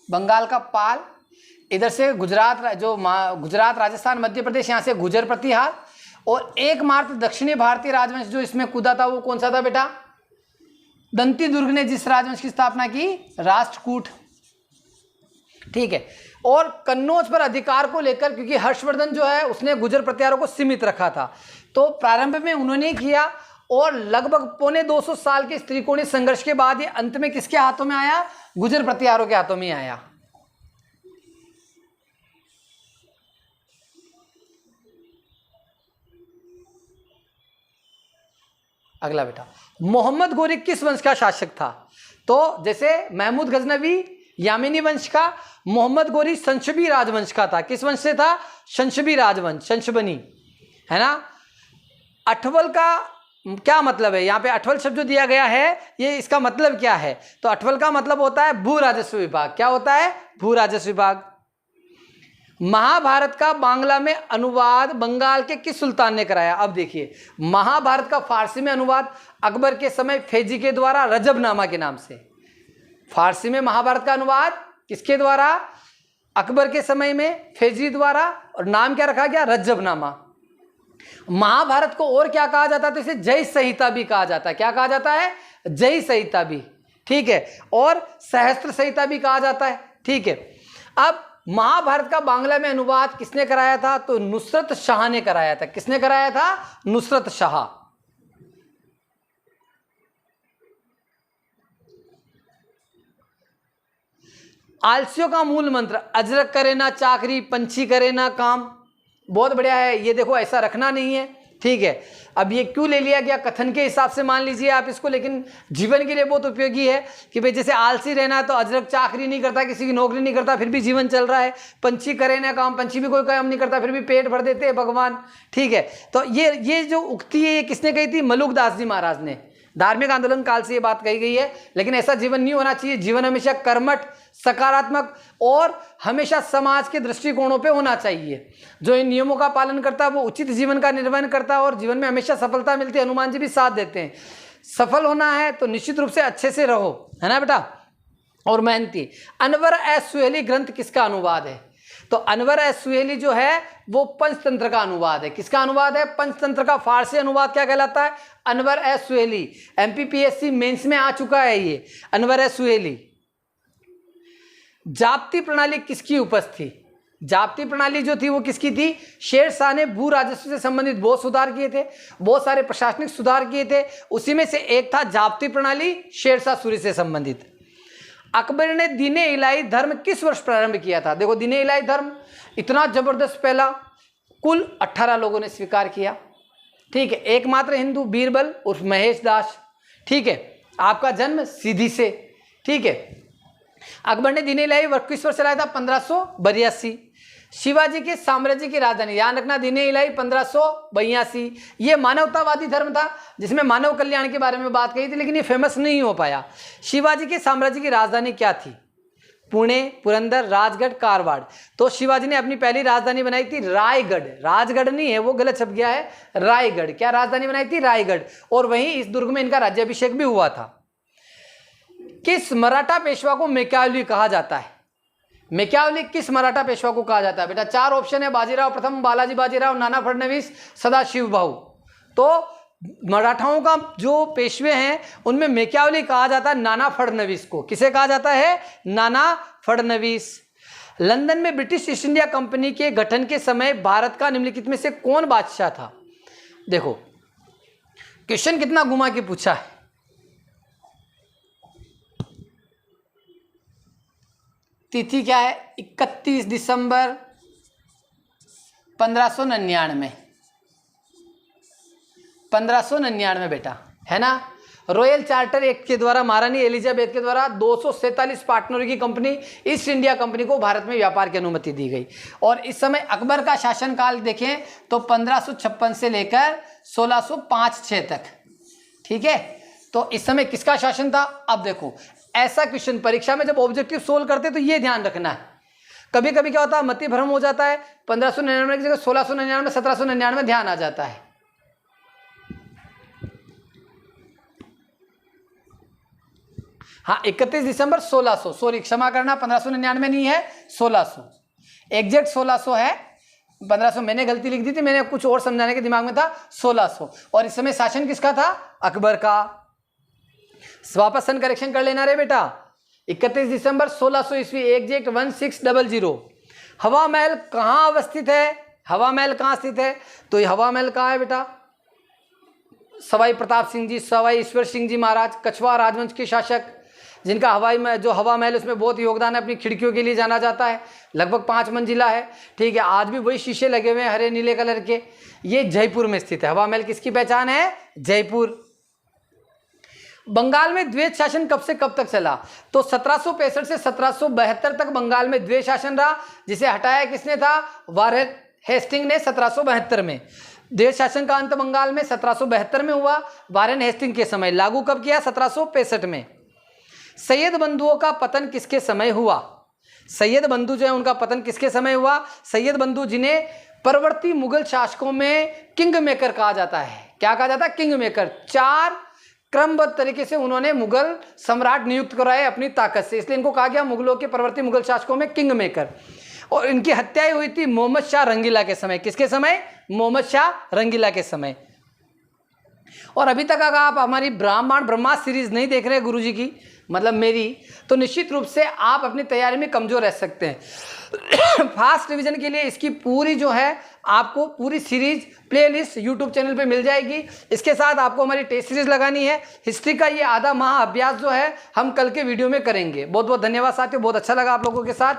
बंगाल का पाल। इधर से गुजरात, गुजरात, राजस्थान, मध्य प्रदेश, यहाँ से गुजर प्रतिहार। और एकमात्र दक्षिणी भारतीय राजवंश जो इसमें कूदा था वो कौन सा था बेटा? दंती दुर्ग ने जिस राजवंश की स्थापना की, राष्ट्रकूट, ठीक है। और कन्नौज पर अधिकार को लेकर, क्योंकि हर्षवर्धन जो है उसने गुजर प्रतिहारों को सीमित रखा था, तो प्रारंभ में उन्होंने किया। और लगभग 250 साल के त्रिकोणीय संघर्ष के बाद ये अंत में किसके हाथों में आया? गुजर प्रतिहारों के हाथों में आया। अगला बेटा, मोहम्मद गोरी किस वंश का शासक था? तो जैसे महमूद गजनवी यामिनी वंश का, मोहम्मद गोरी संशबी राजवंश का था। किस वंश से था? संशबी राजवंश, संशबनी, है ना। अठवल का क्या मतलब है? यहाँ पे अठवल शब्द जो दिया गया है ये इसका मतलब क्या है? तो अठवल का मतलब होता है भू राजस्व विभाग। क्या होता है? भू राजस्व विभाग। महाभारत का बांग्ला में अनुवाद बंगाल के किस सुल्तान ने कराया? अब देखिए, महाभारत का फारसी में अनुवाद अकबर के समय फैजी के द्वारा रजबनामा के नाम से। फारसी में महाभारत का अनुवाद किसके द्वारा? अकबर के समय में फैजी द्वारा, और नाम क्या रखा गया? रजबनामा। महाभारत को और क्या कहा जाता है? तो इसे जय संहिता भी कहा जाता है। क्या कहा जाता है? जय संहिता भी, ठीक है। और सहस्त्र संहिता भी कहा जाता है, ठीक है। अब महाभारत का बांग्ला में अनुवाद किसने कराया था? तो नुसरत शाह ने कराया था। किसने कराया था? नुसरत शाह। आलसियों का मूल मंत्र अजरक करे ना चाकरी, पंछी करे ना काम। बहुत बढ़िया है ये। देखो, ऐसा रखना नहीं है, ठीक है। अब ये क्यों ले लिया गया, कथन के हिसाब से मान लीजिए आप इसको, लेकिन जीवन के लिए बहुत उपयोगी है कि भाई जैसे आलसी रहना तो अजरक चाकरी नहीं करता, किसी की नौकरी नहीं करता, फिर भी जीवन चल रहा है। पंछी करे ना काम, पंछी भी कोई काम नहीं करता, फिर भी पेट भर देते हैं भगवान, ठीक है। तो ये जो उक्ति है ये किसने कही थी? मलुकदास जी महाराज ने। धार्मिक आंदोलन काल से ये बात कही गई है, लेकिन ऐसा जीवन नहीं होना चाहिए। जीवन हमेशा कर्मठ, सकारात्मक और हमेशा समाज के दृष्टिकोणों पे होना चाहिए। जो इन नियमों का पालन करता है वो उचित जीवन का निर्वहन करता है और जीवन में हमेशा सफलता मिलती है। हनुमान जी भी साथ देते हैं। सफल होना है तो निश्चित रूप से अच्छे से रहो, है ना बेटा, और मेहनती। अनवर ए सुहेली ग्रंथ किसका अनुवाद है? तो अनवर ए सुहेली जो है वो पंचतंत्र का अनुवाद है। किसका अनुवाद है? पंचतंत्र का। फारसी अनुवाद क्या कहलाता है? अनवर ए सुहेली। MPPSC मेंस में आ चुका है ये अनवर ए सुहेली। जाप्ती प्रणाली किसकी उपज थी? जाप्ती प्रणाली जो थी वो किसकी थी? शेर शाह ने भू राजस्व से संबंधित बहुत सुधार किए थे, बहुत सारे प्रशासनिक सुधार किए थे, उसी में से एक था जाप्ती प्रणाली, शेर शाह सूरी से संबंधित। अकबर ने दीने इलाही धर्म किस वर्ष प्रारंभ किया था? देखो दीने इलाही धर्म इतना जबरदस्त पहला, कुल 18 लोगों ने स्वीकार किया, ठीक है। एकमात्र हिंदू बीरबल उर्फ महेश दास, ठीक है। आपका जन्म सीधी से, ठीक है। अकबर ने दीने इलाही किस वर्ष चलाया था? 1582। शिवाजी के साम्राज्य की राजधानी, याद रखना दीने इलाही 1582। ये मानवतावादी धर्म था जिसमें मानव कल्याण के बारे में बात कही थी, लेकिन ये फेमस नहीं हो पाया। शिवाजी के साम्राज्य की राजधानी क्या थी? पुणे, पुरंदर, राजगढ़, कारवाड़। तो शिवाजी ने अपनी पहली राजधानी बनाई थी रायगढ़। राजगढ़ नहीं है, वो गलत छप गया है, रायगढ़। क्या राजधानी बनाई थी? रायगढ़। और वहीं इस दुर्ग में इनका राज्याभिषेक भी हुआ था। किस मराठा पेशवा को मेकावली कहा जाता है? मेकावली किस मराठा पेशवा को कहा जाता है? बेटा 4 ऑप्शन है, बाजीराव प्रथम, बालाजी बाजीराव, नाना फडणवीस, सदाशिव भाऊ। तो मराठाओं का जो पेशवे हैं उनमें मेकावली कहा जाता है नाना फडणवीस को। किसे कहा जाता है? नाना फडणवीस। लंदन में ब्रिटिश ईस्ट इंडिया कंपनी के गठन के समय भारत का निम्नलिखित में से कौन बादशाह था? देखो क्वेश्चन कितना घुमा के पूछा है। तिथि क्या है? 31 दिसंबर 1599। 1599 बेटा, है ना। रॉयल चार्टर एक्ट के द्वारा महारानी एलिजाबेथ के द्वारा 247 पार्टनरों की कंपनी ईस्ट इंडिया कंपनी को भारत में व्यापार की अनुमति दी गई। और इस समय अकबर का शासनकाल देखें तो 1556 से लेकर 1605-6 तक, ठीक है। तो इस समय किसका शासन था? अब देखो ऐसा क्वेश्चन परीक्षा में जब ऑब्जेक्टिव सोल्व करते तो ये ध्यान रखना है। कभी कभी क्या होता है, मति भ्रम हो जाता है। 1599 की जगह 1699, 1799 ध्यान आ जाता है। हाँ 31 दिसंबर 1600, सॉरी क्षमा करना, 1599 नहीं है, 1600 एग्जैक्ट 1600 है। 1500 मैंने गलती लिख दी थी, मैंने कुछ और समझाने के दिमाग में था 1600। और इस समय शासन किसका था? अकबर का। वापस सन करेक्शन कर लेना रे बेटा। 31 दिसंबर 1600 ईस्वी एग्जैक्ट 1600। हवा महल कहाँ अवस्थित है? हवा महल कहाँ स्थित है? तो ये हवा महल कहाँ है बेटा? सवाई प्रताप सिंह जी, सवाई ईश्वर सिंह जी महाराज, कछवाड़ राजवंश के शासक, जिनका हवा महल उसमें बहुत योगदान है, अपनी खिड़कियों के लिए जाना जाता है। लगभग 5 मंजिला है, ठीक है। आज भी वही शीशे लगे हुए हैं हरे नीले कलर के। ये जयपुर में स्थित है। हवा महल किसकी पहचान है? जयपुर। बंगाल में द्वैत शासन कब से कब तक चला? तो 1765 से 1772 तक बंगाल में द्वैत शासन रहा, जिसे हटाया किसने था? वारेन हेस्टिंग ने 1772 में। द्वैत शासन का अंत बंगाल में 1772 में हुआ। वारेन हेस्टिंग के समय। लागू कब किया? 1765 में। सैयद बंधुओं का पतन किसके समय हुआ? सैयद बंधु जो है उनका पतन किसके समय हुआ? सैयद बंधु जिन्हें परवर्ती मुगल शासकों में किंग मेकर कहा जाता है। क्या कहा जाता है? King maker. 4 क्रमबद्ध तरीके से उन्होंने मुगल सम्राट नियुक्त कराए अपनी ताकत से, इसलिए इनको कहा गया मुगलों के परवर्ती मुगल शासकों में किंग मेकर। और इनकी हत्याएं हुई थी मोहम्मद शाह रंगीला के समय। किसके समय? मोहम्मद शाह रंगीला के समय। और अभी तक अगर आप हमारी ब्राह्मण ब्रह्मास्त्र सीरीज नहीं देख रहे गुरुजी की, मतलब मेरी, तो निश्चित रूप से आप अपनी तैयारी में कमजोर रह सकते हैं। फास्ट रिवीजन के लिए इसकी पूरी जो है आपको पूरी सीरीज प्लेलिस्ट यूट्यूब चैनल पे मिल जाएगी। इसके साथ आपको हमारी टेस्ट सीरीज लगानी है। हिस्ट्री का ये आधा माह अभ्यास जो है हम कल के वीडियो में करेंगे। बहुत बहुत धन्यवाद साथियों, बहुत अच्छा लगा आप लोगों के साथ।